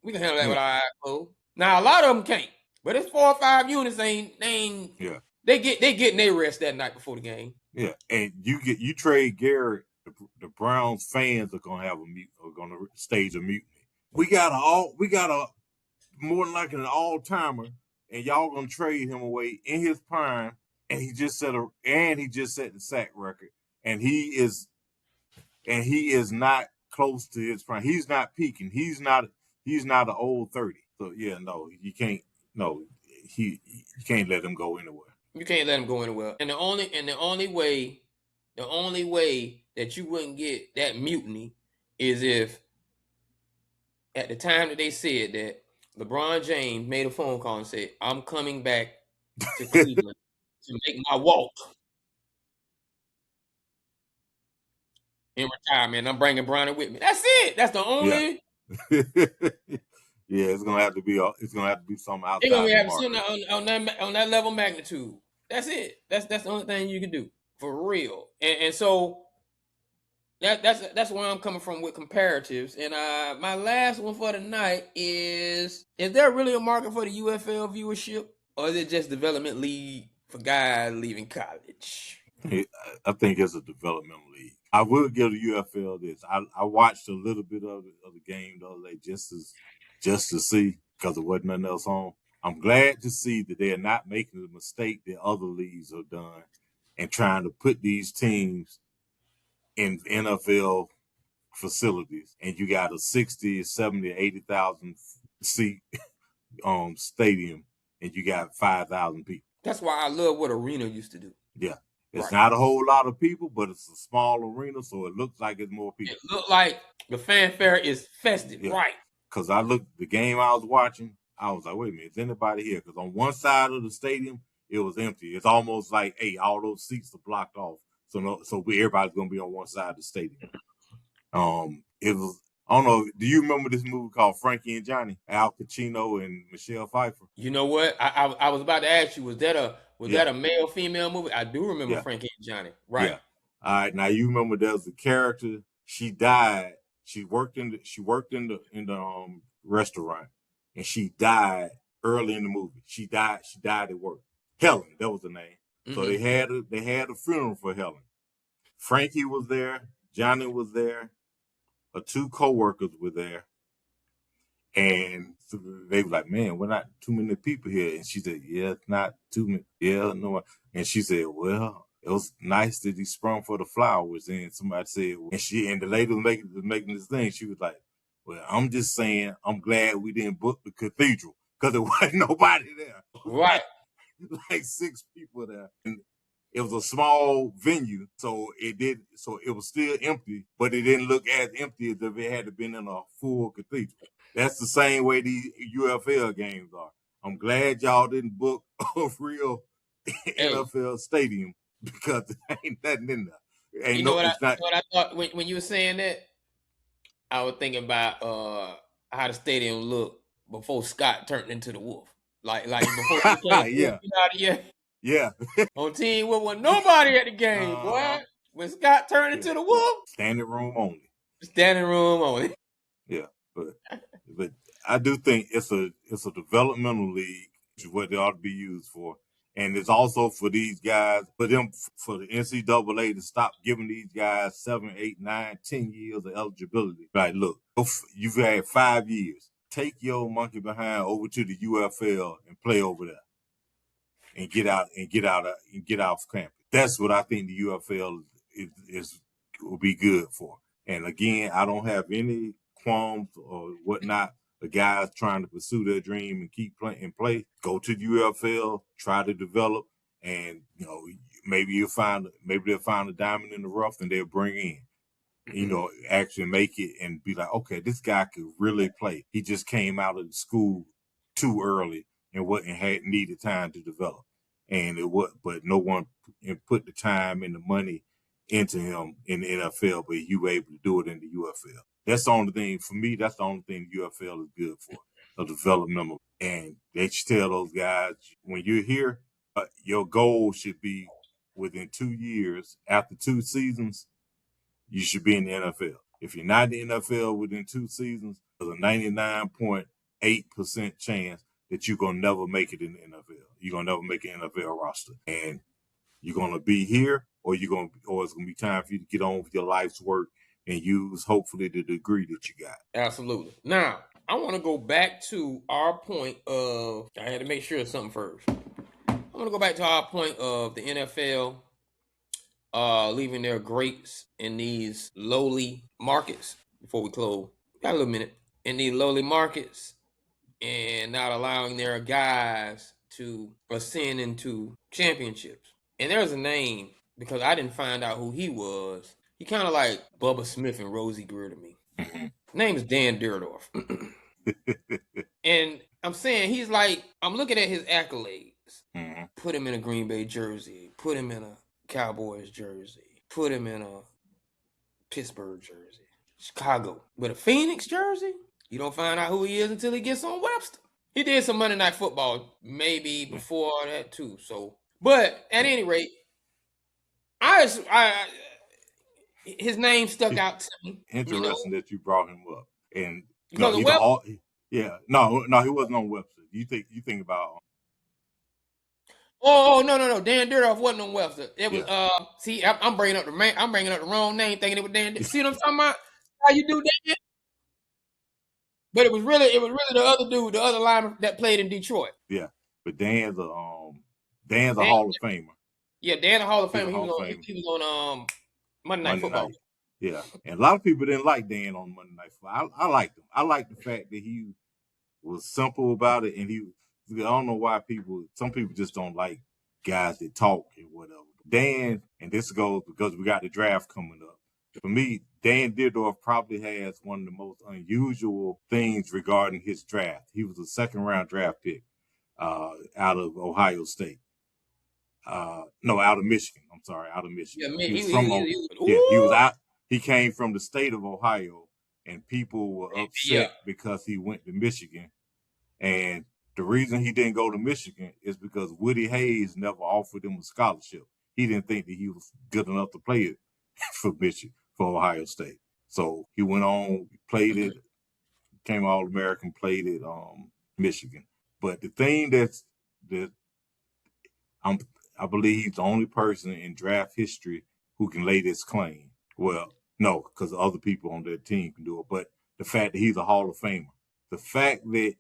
can handle that with our eyes closed. Now a lot of them can't, but it's 4 or 5 units they getting their rest that night before the game.
Yeah, and you trade Garrett, the Browns fans are gonna stage a mutiny. We got a more than likely an all-timer, and y'all gonna trade him away in his prime, and he just set the sack record, and he is not close to his prime. He's not peaking. He's not an old 30. So yeah, no, you can't. No, you can't let him go anywhere.
You can't let him go anywhere. And the only way that you wouldn't get that mutiny is if at the time that they said that, LeBron James made a phone call and said, "I'm coming back to Cleveland to make my walk in retirement. I'm bringing Bronny with me." That's it. That's the only.
Yeah, yeah. It's gonna have to be. It's gonna have to be something
They're gonna
outside
be
the
having
market.
something on that level of magnitude. That's it. That's the only thing you can do for real. And so that's where I'm coming from with comparatives. And my last one for the night is there really a market for the UFL viewership, or is it just development league for guys leaving college?
I think it's a developmental league. I will give the UFL this. I watched a little bit of the game the other day just to see, because there wasn't nothing else on. I'm glad to see that they're not making the mistake that other leagues have done and trying to put these teams in NFL facilities, and you got a 60, 70, 80,000 seat stadium, and you got 5,000 people.
That's why I love what Arena used to do.
Yeah. It's
Right.
not a whole lot of people, but it's a small arena, so it looks like it's more people.
It looked like the fanfare is festive,
Yeah.
right?
Because I looked, the game I was watching, I was like, wait a minute, is anybody here? Because on one side of the stadium, it was empty. It's almost like, hey, all those seats are blocked off. So everybody's going to be on one side of the stadium. It was, I don't know, do you remember this movie called Frankie and Johnny? Al Pacino and Michelle Pfeiffer?
You know what? I was about to ask you, was that a male female movie? I do remember Frankie and Johnny. Right.
Yeah. All right. Now you remember there was a character. She died. She worked in the restaurant, and she died early in the movie. She died at work. Helen, that was the name. Mm-hmm. So they had a funeral for Helen. Frankie was there. Johnny was there. Her two coworkers were there. And so they were like, man, we're not too many people here. And she said, yeah, it's not too many. Yeah, no. And she said, well, it was nice that he sprung for the flowers. And somebody said, and the lady was making this thing. She was like, well, I'm just saying, I'm glad we didn't book the cathedral because there wasn't nobody there.
Right.
Like 6 people there. And it was a small venue, so it was still empty, but it didn't look as empty as if it had been in a full cathedral. That's the same way these UFL games are. I'm glad y'all didn't book a real NFL stadium because there ain't nothing in there.
You know what I thought when you were saying that? I was thinking about how the stadium looked before Scott turned into the Wolf. Like before he came out of here.
Yeah.
On Team Wolf, wasn't nobody at the game, boy. When Scott turned into the Wolf,
standing room only.
Standing room only.
Yeah, but I do think it's a developmental league, which is what they ought to be used for. And it's also for these guys, for the NCAA to stop giving these guys 7, 8, 9, 10 years of eligibility. Like, look, you've had 5 years. Take your monkey behind over to the UFL and play over there, and get off campus. That's what I think the UFL will be good for. And again, I don't have any qualms or whatnot. The guys trying to pursue their dream and keep playing play. Go to the UFL, try to develop, and maybe they'll find a diamond in the rough, and they'll bring in, actually make it and be like, okay, this guy could really play. He just came out of school too early and had needed time to develop, but no one put the time and the money into him in the NFL, but you were able to do it in the UFL. That's the only thing for me. That's the only thing the UFL is good for, a developmental. And they should tell those guys, when you're here, your goal should be within 2 years, after 2 seasons, you should be in the NFL. If you're not in the NFL within 2 seasons, there's a 99.8% chance that you're going to never make it in the NFL. You're going to never make an NFL roster. And you're going to be here, or it's going to be time for you to get on with your life's work and use, hopefully, the degree that you got.
Absolutely. Now, I want to go back to our point of, I had to make sure of something first. I want to go back to our point of the NFL leaving their greats in these lowly markets, before we close. Got a little minute. In these lowly markets and not allowing their guys to ascend into championships. And there's a name, because I didn't find out who he was. He kind of like Bubba Smith and Rosie Greer to me. Name is Dan Dierdorf. And I'm saying he's like, I'm looking at his accolades. Put him in a Green Bay jersey. Put him in a Cowboys jersey. Put him in a Pittsburgh jersey. Chicago. But a Phoenix jersey? You don't find out who he is until he gets on Webster. He did some Monday Night Football maybe before that too. So, but at any rate, his name stuck out to me.
Interesting that you brought him up, and
because
no, he wasn't on Webster. You think about?
Oh no! Dan Dierdorf wasn't on Webster. It was See, I'm bringing up the wrong name, thinking it was Dan. See what I'm talking about? How you do that? But it was really the other dude, the other lineman that played in Detroit.
Yeah, but Dan's a Hall of Famer.
Yeah, Dan a Hall of Famer. He was on Monday Night Football.
Night. Yeah, and a lot of people didn't like Dan on Monday Night Football. I liked him. I liked the fact that he was simple about it, and I don't know why some people just don't like guys that talk and whatever. Dan, and this goes because we got the draft coming up. For me, Dan Dierdorf probably has one of the most unusual things regarding his draft. He was a second-round draft pick out of Ohio State. No, out of Michigan. I'm sorry, out of Michigan.
Yeah,
He came from the state of Ohio, and people were upset because he went to Michigan. And the reason he didn't go to Michigan is because Woody Hayes never offered him a scholarship. He didn't think that he was good enough to play it for Ohio State. So he went on, played it, became All-American, played it Michigan. But the thing that I believe he's the only person in draft history who can lay this claim. Well, no, because other people on their team can do it. But the fact that he's a Hall of Famer, the fact that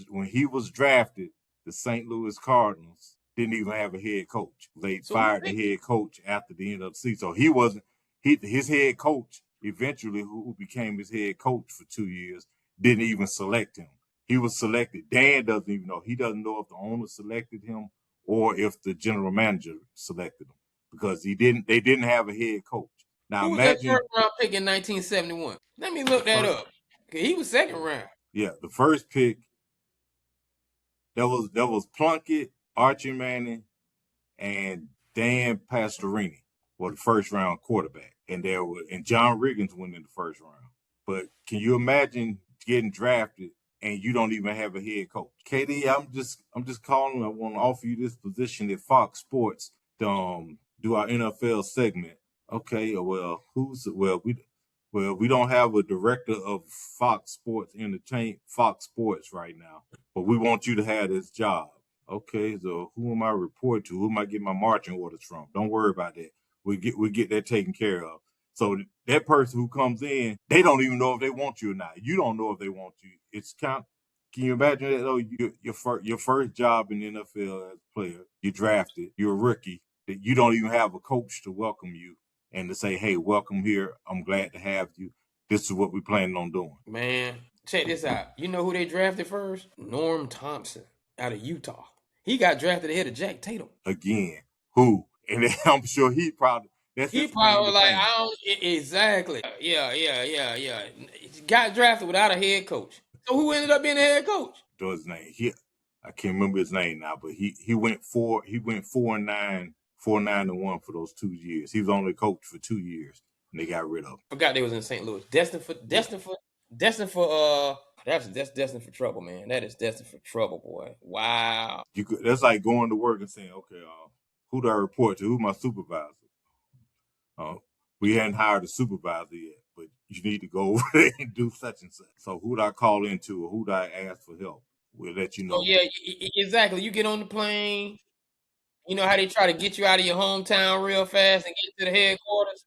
when he was drafted, the St. Louis Cardinals didn't even have a head coach. They fired the head coach after the end of the season. So his head coach eventually, who became his head coach for 2 years, didn't even select him. He was selected. Dan doesn't even know. He doesn't know if the owner selected him or if the general manager selected him because they didn't have a head coach. Now
who was that first round pick in 1971? Let me look that up. He was second round.
Yeah, the first pick. There was Plunkett, Archie Manning, and Dan Pastorini were the first round quarterback, and John Riggins went in the first round. But can you imagine getting drafted and you don't even have a head coach? KD, I'm just calling. I want to offer you this position at Fox Sports to do our NFL segment. Okay, well, we don't have a director of Fox Sports right now, but we want you to have this job. Okay, so who am I reporting to? Who am I getting my marching orders from? Don't worry about that. We get that taken care of. So that person who comes in, they don't even know if they want you or not. You don't know if they want you. Can you imagine that though? Your first job in the NFL as a player, you're drafted, you're a rookie, that you don't even have a coach to welcome you and to say, hey, welcome here. I'm glad to have you. This is what we're planning on doing.
Man, check this out. You know who they drafted first? Norm Thompson out of Utah. He got drafted ahead of Jack Tatum.
Again, who? And I'm sure he probably was
like, I don't exactly. Yeah. Got drafted without a head coach. So who ended up being the head coach?
What's his name? I can't remember his name now, but he went 4-9, 4-9-1 for those 2 years. He was only coach for 2 years, and they got rid of him.
Forgot they was in St. Louis. Destined for that's destined for trouble, man. That is destined for trouble, boy. Wow.
That's like going to work and saying, okay, who do I report to? Who's my supervisor? We hadn't hired a supervisor yet, but you need to go over there and do such and such. So who do I call into or who do I ask for help? We'll let you know.
Oh, yeah, exactly. You get on the plane. You know how they try to get you out of your hometown real fast and get to the headquarters?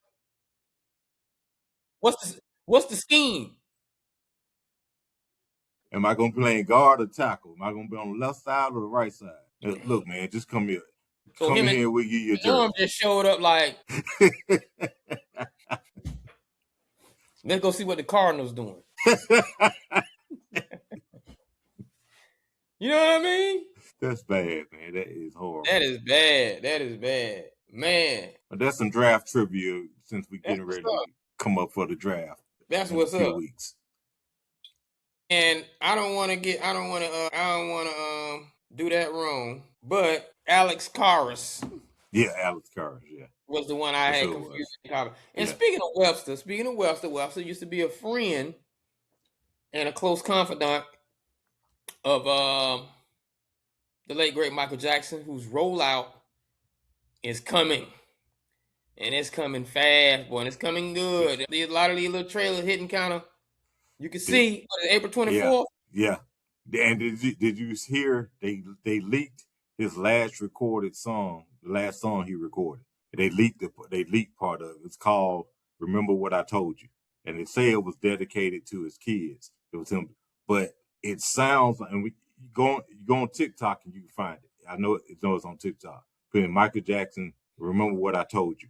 What's the scheme?
Am I going to play guard or tackle? Am I going to be on the left side or the right side? Look, man, just come here.
So
come here, we'll give you a
Norm just showed up like, Let's go see what the Cardinals doing. You know what I mean?
That's bad, man. That is horrible.
That is bad. That is bad, man.
But that's some draft trivia since we getting
what's
ready to come up for the draft.
That's
in
what's
a few
up.
weeks.
And I don't want to do that wrong. But Alex Karras.
Yeah, Alex Karras. Yeah,
was the one I had confused. And speaking of Webster used to be a friend and a close confidant of the late great Michael Jackson, whose rollout is coming. And it's coming fast, boy. And it's coming good. There's a lot of these little trailers hitting kind of. You can see April 24th.
Yeah. And did you hear they leaked his last recorded song, the last song he recorded. They leaked part of it. It's called "Remember What I Told You," and they say it was dedicated to his kids. It was him, but it sounds like, and you go on TikTok and you can find it. I know it's on TikTok. Put in Michael Jackson, "Remember What I Told You."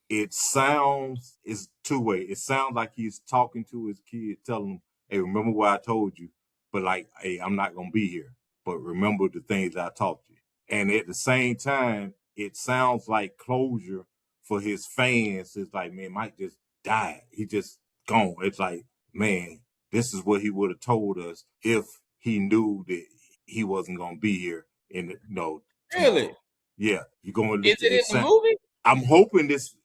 It sounds, it's two-way. It sounds like he's talking to his kid, telling him, "Hey, remember what I told you, but like, hey, I'm not gonna be here, but remember the things I taught you." And at the same time, it sounds like closure for his fans. It's like, man, Mike just died. He just gone. It's like, man, this is what he would have told us if he knew that he wasn't gonna be here tomorrow.
Really?
Yeah, you're going
to. Is it in the movie?
I'm hoping it's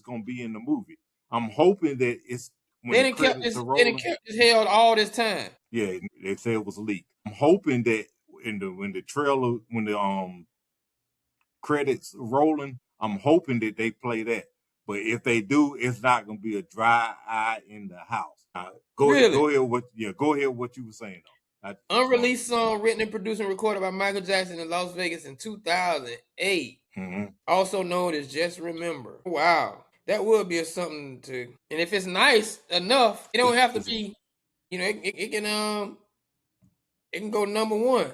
gonna be in the movie. I'm hoping that it's when the credits are rolling.
They kept this held all this time.
Yeah, they say it was leaked. I'm hoping that when the trailer, when the credits rolling, I'm hoping that they play that. But if they do, it's not gonna be a dry eye in the house. Go ahead. Go ahead with what you were saying though.
Unreleased song written and produced and recorded by Michael Jackson in Las Vegas in 2008. Mm-hmm. Also known as Just Remember. Wow. That would be something to, and if it's nice enough, it don't have to be, it can go number one.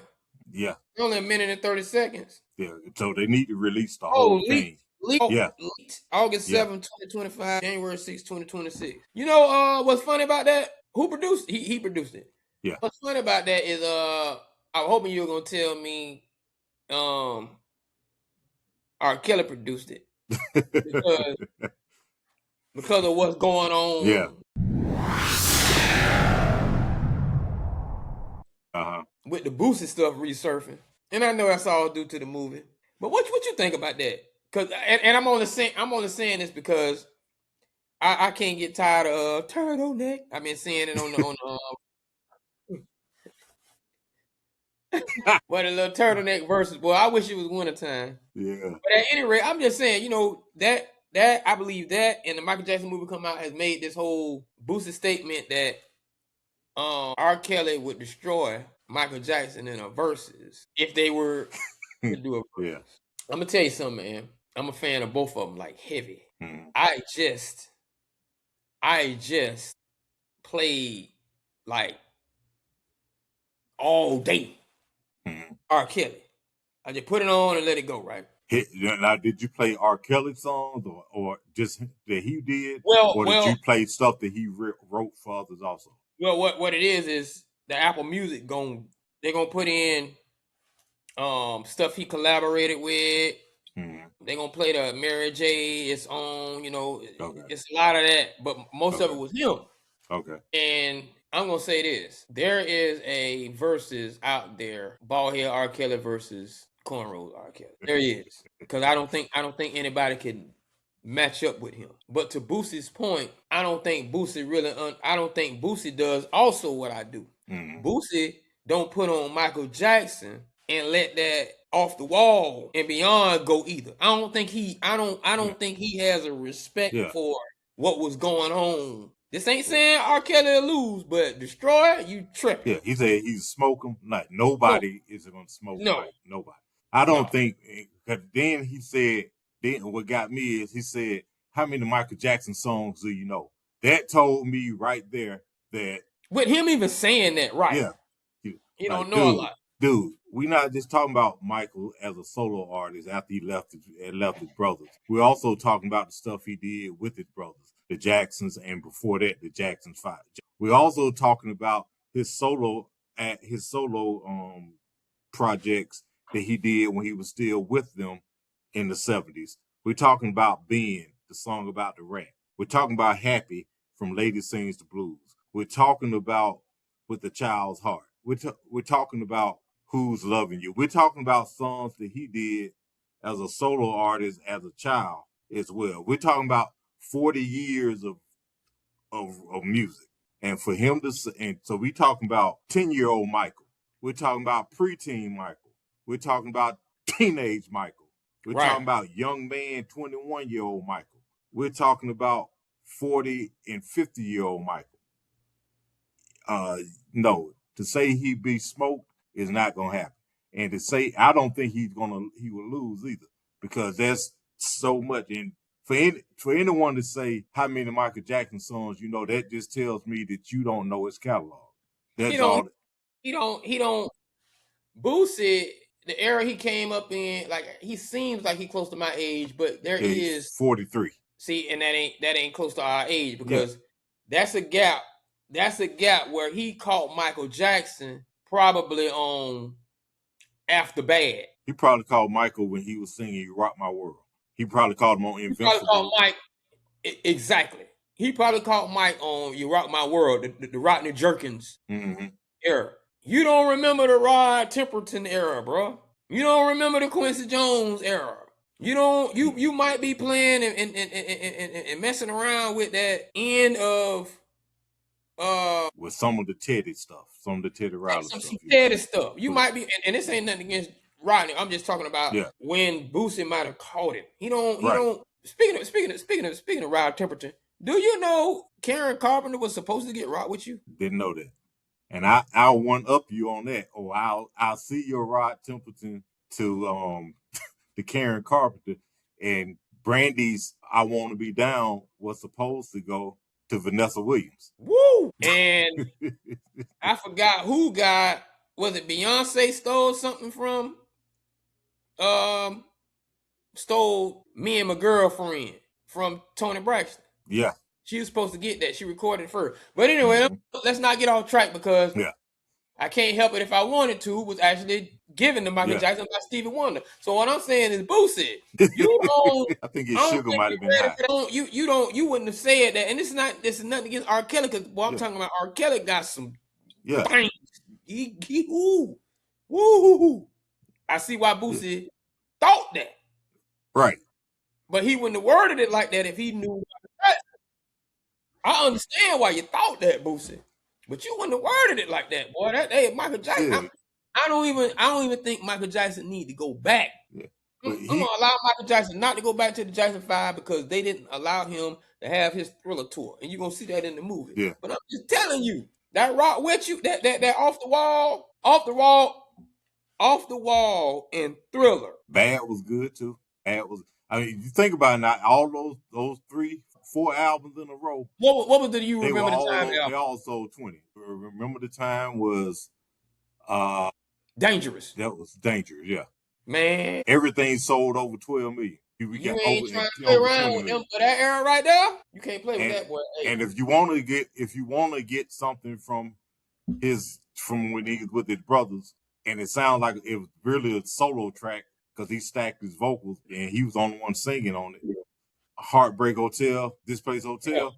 Yeah.
It's only a minute and 30 seconds.
Yeah. So they need to release the whole thing.
Leaked August 7, 2025, January 6, 2026. You know what's funny about that? Who produced it? He produced it.
Yeah.
What's funny about that is I'm hoping you were gonna tell me R. Kelly produced it. because of what's going on.
Yeah.
With the Boosie stuff resurfacing. And I know that's all due to the movie. But what you think about that? Cause and I'm only saying this because I can't get tired of turtleneck. I've been seeing it on what a little turtleneck versus. Well, I wish it was wintertime.
Yeah.
But at any rate, I'm just saying, that I believe that, and the Michael Jackson movie come out has made this whole Boosie statement that R. Kelly would destroy Michael Jackson in a versus if they were to do a versus.
Yeah.
I'm gonna tell you something, man. I'm a fan of both of them, like heavy.
Mm-hmm.
I just played like all day. Mm-hmm. R. Kelly. I just put it on and let it go, right?
Now, did you play R. Kelly songs or just that he did? Or did you play stuff that he wrote for others also?
Well, what it is the Apple Music they're gonna put in stuff he collaborated with. Mm-hmm. They're gonna play the Mary J. It's on, It's a lot of that, but most of it was him.
Okay.
And I'm gonna say this: there is a versus out there, baldhead R. Kelly versus cornrows R. Kelly. There he is, because I don't think anybody can match up with him. But to Boosie's point, I don't think Boosie does also what I do. Mm-hmm. Boosie don't put on Michael Jackson and let that off the wall and beyond go either. I don't think he has a respect for what was going on. This ain't saying R. Kelly will lose, but destroy, you tripping.
Yeah, he said he's smoking. Like nobody is gonna smoke. No, like nobody. I don't think. Cause then he said. Then what got me is he said, "How many Michael Jackson songs do you know?" That told me right there that
with him even saying that, right?
Yeah,
he don't know a lot.
Dude, we're not just talking about Michael as a solo artist after he left his brothers. We're also talking about the stuff he did with his brothers. the Jacksons, and before that, the Jacksons 5. We're also talking about his solo projects that he did when he was still with them in the 70s. We're talking about Being, the song about the rat. We're talking about Happy from Lady Sings the Blues. We're talking about With the Child's Heart. We're talking about Who's Loving You. We're talking about songs that he did as a solo artist as a child as well. We're talking about 40 years of music. And for him to, and so we talking about 10-year-old Michael. We're talking about preteen Michael. We're talking about teenage Michael. We're talking about young man, 21-year-old Michael. We're talking about 40 and 50-year-old Michael. No, to say he be smoked is not going to happen. And to say, I don't think he will lose either, because there's so much. And for anyone to say how many Michael Jackson songs, that just tells me that you don't know his catalog. That's all.
He don't. Boosie, the era he came up in, like, he seems like he close to my age, but there is
43.
See, and that ain't close to our age, because that's a gap. That's a gap where he caught Michael Jackson probably on After Bad.
He probably called Michael when he was singing "You Rock My World." He probably called him on Invincible.
He probably called Mike, exactly. He probably called Mike on "You Rock My World," the Rodney Jerkins era. You don't remember the Rod Temperton era, bro. You don't remember the Quincy Jones era. You don't. You might be playing and messing around with that end of
with some of the Teddy stuff, some of the Teddy Riley stuff.
Some Teddy stuff. You might be, and this ain't nothing against Rodney. I'm just talking about when Boosie might have caught him. He don't. Speaking of Rod Temperton, do you know Karen Carpenter was supposed to get rocked with you?
Didn't know that. And I'll one up you on that, or I'll see your Rod Temperton to the Karen Carpenter, and Brandy's "I Want to Be Down" was supposed to go to Vanessa Williams.
Woo! And I forgot who was it Beyonce stole something from? Stole Me and My Girlfriend from Toni Braxton.
Yeah.
She was supposed to get that. She recorded it first. But anyway, let's not get off track, because I can't help it if I wanted to, was actually given to Michael Jackson by Stevie Wonder. So what I'm saying is, Boosie, you don't.
I think his sugar might have been high.
You wouldn't have said that. And this is nothing against R. Kelly, because I'm talking about R. Kelly got some bangs. Woo. I see why Boosie thought that.
Right.
But he wouldn't have worded it like that if he knew. I understand why you thought that, Boosie, but you wouldn't have worded it like that, boy. Michael Jackson. I don't even think Michael Jackson need to go back. I'm gonna allow Michael Jackson not to go back to the Jackson 5, because they didn't allow him to have his Thriller tour, and you're gonna see that in the movie.
Yeah.
But I'm just telling you, that Rock With You, that off the wall, and Thriller.
Bad was good too. You think about it now, all those 3-4 albums in a row.
What was the you remember the time?
They all sold 20. Remember the time was
Dangerous.
That was Dangerous, yeah.
Man,
everything sold over 12 million.
You ain't trying to play around with them for that era right there. You can't play with that boy. Hey.
And if you want to get something from when he was with his brothers, and it sounds like it was really a solo track, because he stacked his vocals and he was the only one singing on it. Heartbreak Hotel, This Place Hotel.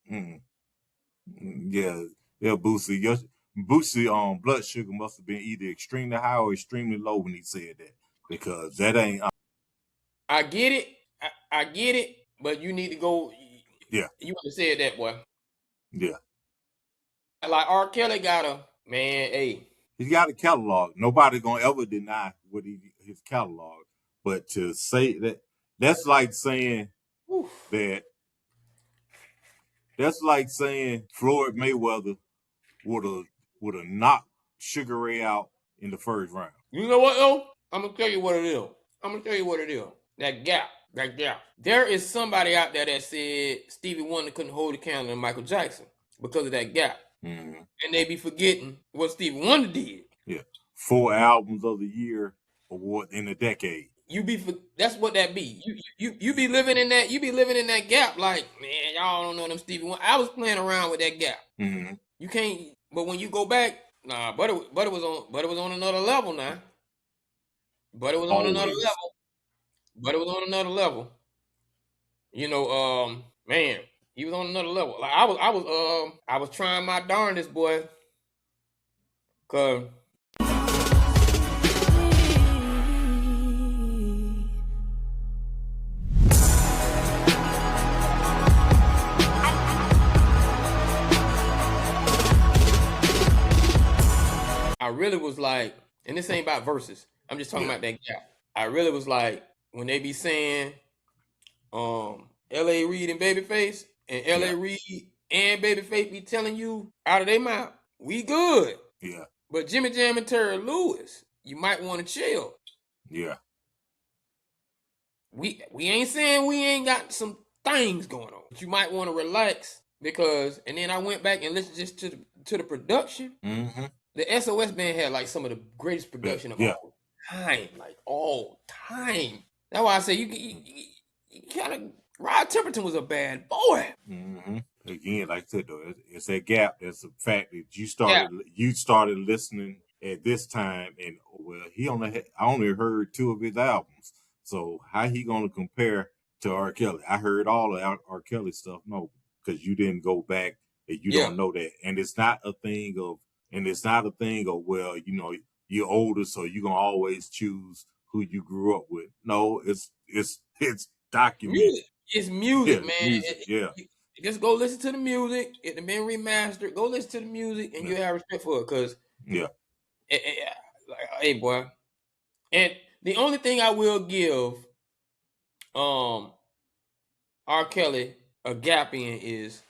Yeah, Boosie. Boosie blood sugar must have been either extremely high or extremely low when he said that, because that ain't.
I get it. I get it, but you need to go.
Yeah.
You would have said that, boy.
Yeah.
Like R. Kelly got a man. Hey,
he's got a catalog. Nobody's gonna ever deny his catalog. But to say that's like saying that. That's like saying Floyd Mayweather would have knocked Sugar Ray out in the first round.
You know what, though? I'm gonna tell you what it is. That gap. There is somebody out there that said Stevie Wonder couldn't hold a candle to Michael Jackson because of that gap.
Mm-hmm.
And they be forgetting what Stevie Wonder did.
Yeah. 4 albums of the year award in a decade.
That's what that be. You be living in that. You be living in that gap. Like, man, y'all don't know them Stevie Wonder. I was playing around with that gap.
Mm-hmm.
You can't. But when you go back, nah. But it was on another level now. But it was on another
Always.
level. But it was on another level. You know, man, he was on another level. Like I was trying my darndest, boy, cause I really was like, and this ain't about verses. I'm just talking about that gap. I really was like, when they be saying, L.A. Reid and Babyface, and L.A. Reid and Babyface be telling you out of their mouth, we good.
Yeah.
But Jimmy Jam and Terry Lewis, you might want to chill.
Yeah.
We ain't saying we ain't got some things going on, but you might want to relax because. And then I went back and listened just to the production.
Mm-hmm.
The SOS band had like some of the greatest production of all time, like all time. That's why I say you kind of. Rod Temperton was a bad boy.
Mm-hmm. Again, like I said though, it's that gap. That's the fact that you started listening at this time, and well, I only heard 2 of his albums. So how he gonna compare to R. Kelly? I heard all of R. Kelly stuff. No, because you didn't go back and you don't know that. And it's not a thing of well, you're older, so you're gonna always choose who you grew up with. No, it's documented.
Music. It's music, man.
Music,
Just go listen to the music. It has been remastered. Go listen to the music, and you have respect for it. Cause hey, boy. And the only thing I will give, R. Kelly a gap in is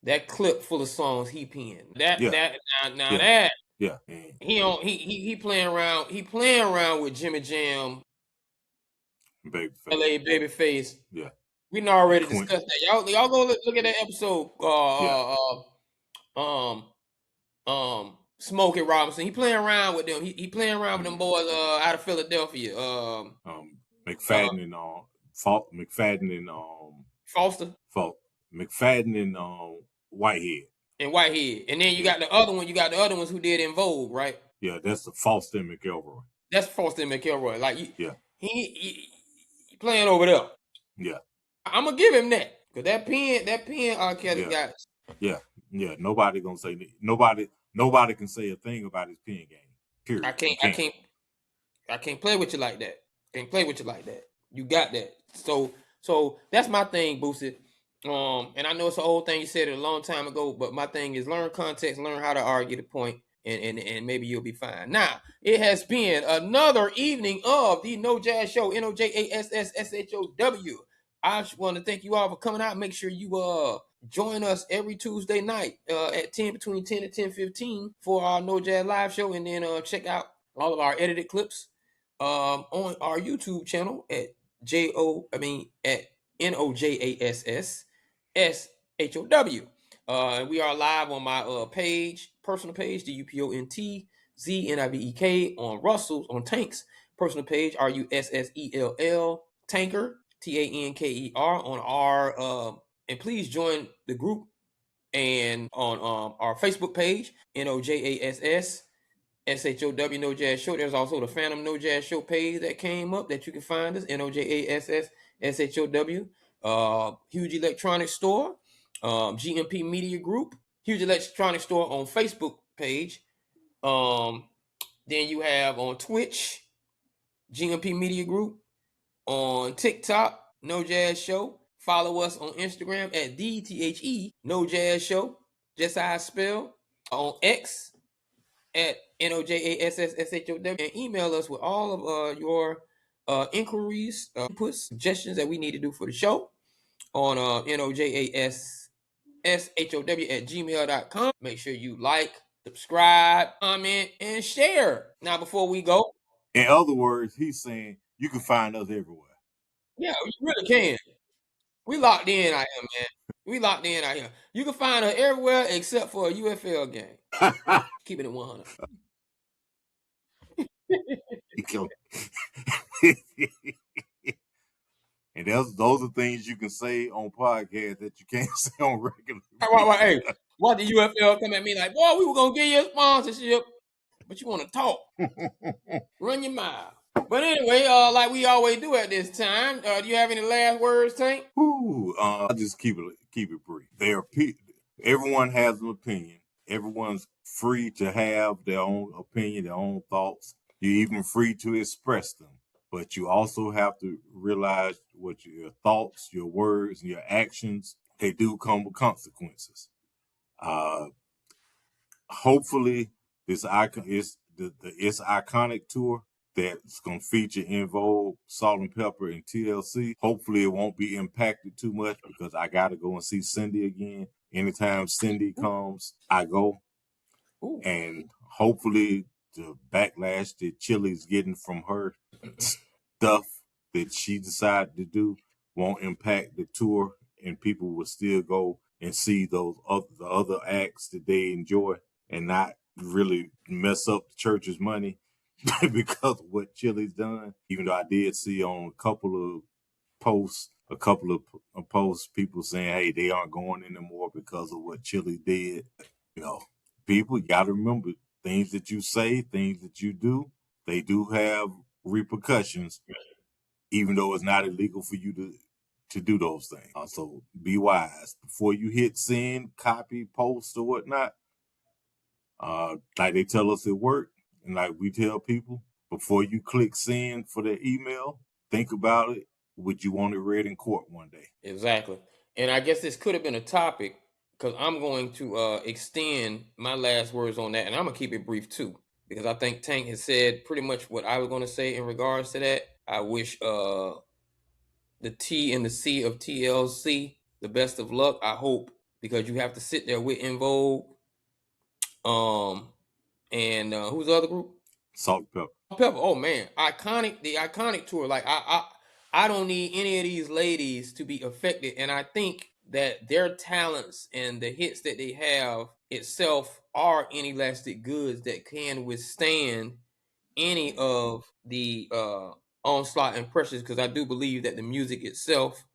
that clip full of songs he penned. That he playing around. He playing around with Jimmy Jam, L.A. Babyface.
Yeah.
We done already discussed that. Y'all go look at that episode. Smokey Robinson. He playing around with them. He playing around with them boys out of Philadelphia.
McFadden and McFadden and
Foster.
McFadden and Whitehead.
And Whitehead. And then you got the other one. You got the other ones who did In Vogue, right?
Yeah, that's the Foster and McElroy.
That's Foster and McElroy. Like he playing over there.
Yeah.
I'm gonna give him that. Cause that pen R. Kelly got.
Yeah. Nobody gonna say nobody can say a thing about his pen game. Period.
I can't play with you like that. Can't play with you like that. You got that. So that's my thing, Boosie. And I know it's an old thing, you said it a long time ago, but my thing is learn context, learn how to argue the point, and maybe you'll be fine. Now, it has been another evening of the No Jazz Show, NOJASSSHOW. I want to thank you all for coming out. Make sure you join us every Tuesday night at between 10 and 10:15 for our No Jazz live show, and then check out all of our edited clips on our YouTube channel at NOJASSSHOW. We are live on my personal page, DUPONTZNIVEK, on Russell's, on Tank's personal page, RUSSELL, Tanker, TANKER, on our and please join the group and on our Facebook page, NOJASSSHOW, No Jazz Show. There's also the Phantom No Jazz Show page that came up that you can find us, NOJASSSHOW. Huge Electronics Store, GMP Media Group, Huge Electronics Store on Facebook page. Then you have on Twitch, GMP Media Group. On TikTok, No Jazz Show. Follow us on Instagram at DTHE No Jazz Show, just how I spell. On X at NOJASSSHOW, and email us with all of your inquiries, inputs, suggestions that we need to do for the show on NOJASSHOW@gmail.com. Make sure you like, subscribe, comment, and share. Now, before we go,
in other words, he's saying you can find us everywhere.
Yeah, you really can. We locked in out here, man. We locked in out here. You can find her everywhere except for a UFL game. Keeping it 100.
And those are things you can say on podcast that you can't say on regular.
Hey, why the UFL come at me like, boy, we were gonna give you a sponsorship, but you want to talk, run your mouth. But anyway, like we always do at this time, do you have any last words, Tank?
I'll just keep it brief. Everyone has an opinion. Everyone's free to have their own opinion, their own thoughts. You're even free to express them. But you also have to realize what your thoughts, your words, and your actions, they do come with consequences. Uh, Hopefully, this icon is it's iconic tour that's going to feature In Vogue, Salt and Pepper, and TLC. Hopefully, it won't be impacted too much because I got to go and see Cindy again. Anytime Cindy comes, I go.
Ooh.
And hopefully, the backlash that Chili's getting from her stuff that she decided to do won't impact the tour, and people will still go and see the other acts that they enjoy and not really mess up the church's money because of what Chili's done. Even though I did see on a couple of posts, people saying, hey, they aren't going anymore because of what Chili did. You know, people, you got to remember things that you say, things that you do, they do have repercussions, even though it's not illegal for you to do those things. So be wise before you hit send, copy, post, or whatnot. Like they tell us at work, and like we tell people, before you click send for their email, think about it. Would you want it read in court one day?
Exactly. And I guess this could have been a topic because I'm going to extend my last words on that, and I'm gonna keep it brief too because I think Tank has said pretty much what I was going to say in regards to that. I wish the T and the C of TLC the best of luck. I hope because you have to sit there with In Vogue, and who's the other group?
Salt and Pepper.
Pepper. Oh man, the iconic tour. Like I don't need any of these ladies to be affected, and I think that their talents and the hits that they have itself are inelastic goods that can withstand any of the onslaught and pressures. Because I do believe that the music itself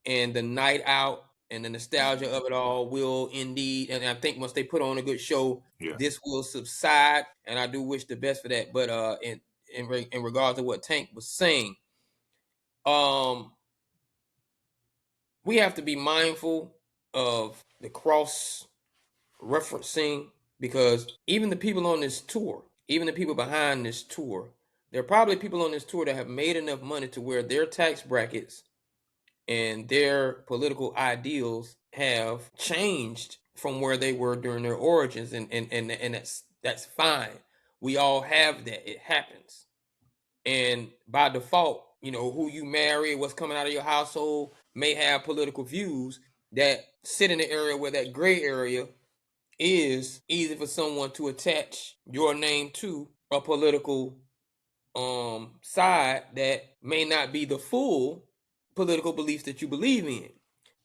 and the night out and the nostalgia of it all will indeed, and I think once they put on a good show, this will subside, and I do wish the best for that. But in regards to what Tank was saying, we have to be mindful of the cross referencing because even the people on this tour, even the people behind this tour, there are probably people on this tour that have made enough money to where their tax brackets and their political ideals have changed from where they were during their origins, and that's fine. We all have that. It happens. And by default, who you marry, what's coming out of your household may have political views that sit in the area where that gray area is easy for someone to attach your name to a political side that may not be the full political beliefs that you believe in.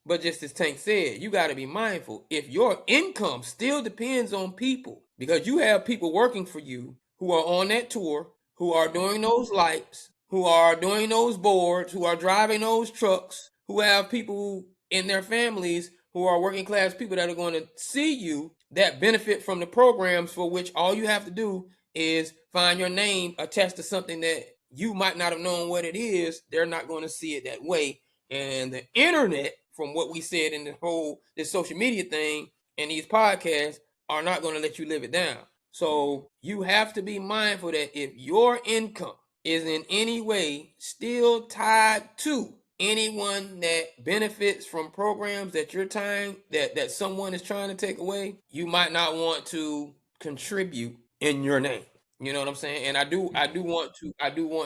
But just as Tank said, you got to be mindful. If your income still depends on people, because you have people working for you who are on that tour, who are doing those lights, who are doing those boards, who are driving those trucks, who have people in their families who are working class people that are going to see you that benefit from the programs for which all you have to do is find your name attached to something that you might not have known what it is. They're not going to see it that way. And the internet, from what we said in this social media thing and these podcasts, are not going to let you live it down. So you have to be mindful that if your income is in any way still tied to anyone that benefits from programs that you're trying that someone is trying to take away, you might not want to contribute in your name. You know what I'm saying? And I do want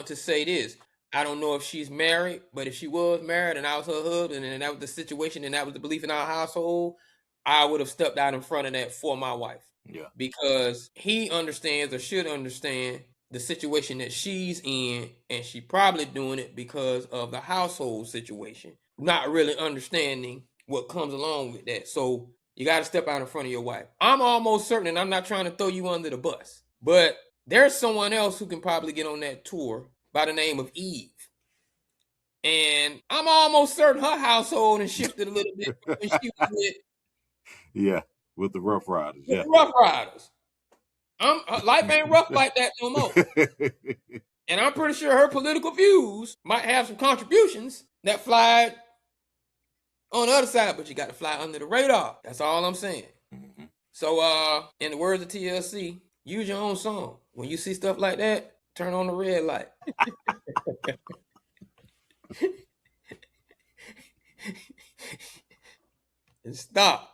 to say this. I don't know if she's married, but if she was married and I was her husband and that was the situation and that was the belief in our household, I would have stepped out in front of that for my wife.
Yeah.
Because he understands or should understand the situation that she's in, and she probably doing it because of the household situation, not really understanding what comes along with that. So you got to step out in front of your wife. I'm almost certain, and I'm not trying to throw you under the bus, but there's someone else who can probably get on that tour by the name of Eve. And I'm almost certain her household and shifted a little bit when she was
with the Rough Riders.
with the Rough Riders. Life ain't rough like that no more. And I'm pretty sure her political views might have some contributions that fly on the other side, but you got to fly under the radar. That's all I'm saying. Mm-hmm. So, in the words of TLC, use your own song. When you see stuff like that, turn on the red light. And stop.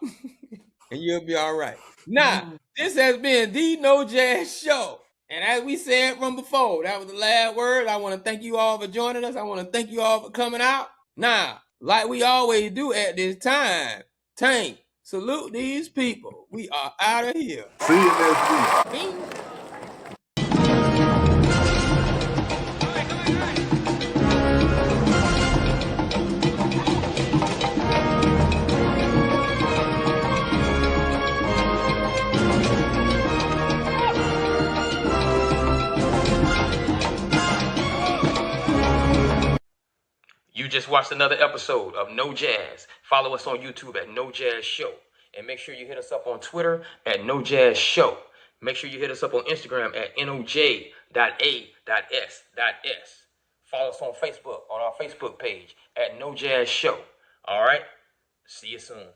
And you'll be all right. Now, this has been the No Jazz Show. And as we said from before, that was the last word. I want to thank you all for joining us. I want to thank you all for coming out. Now, like we always do at this time, Tank, salute these people. We are out of here.
See you next week.
You just watched another episode of No Jazz. Follow us on YouTube at No Jazz Show. And make sure you hit us up on Twitter at No Jazz Show. Make sure you hit us up on Instagram at noj.a.s.s. Follow us on Facebook on our Facebook page at No Jazz Show. All right? See you soon.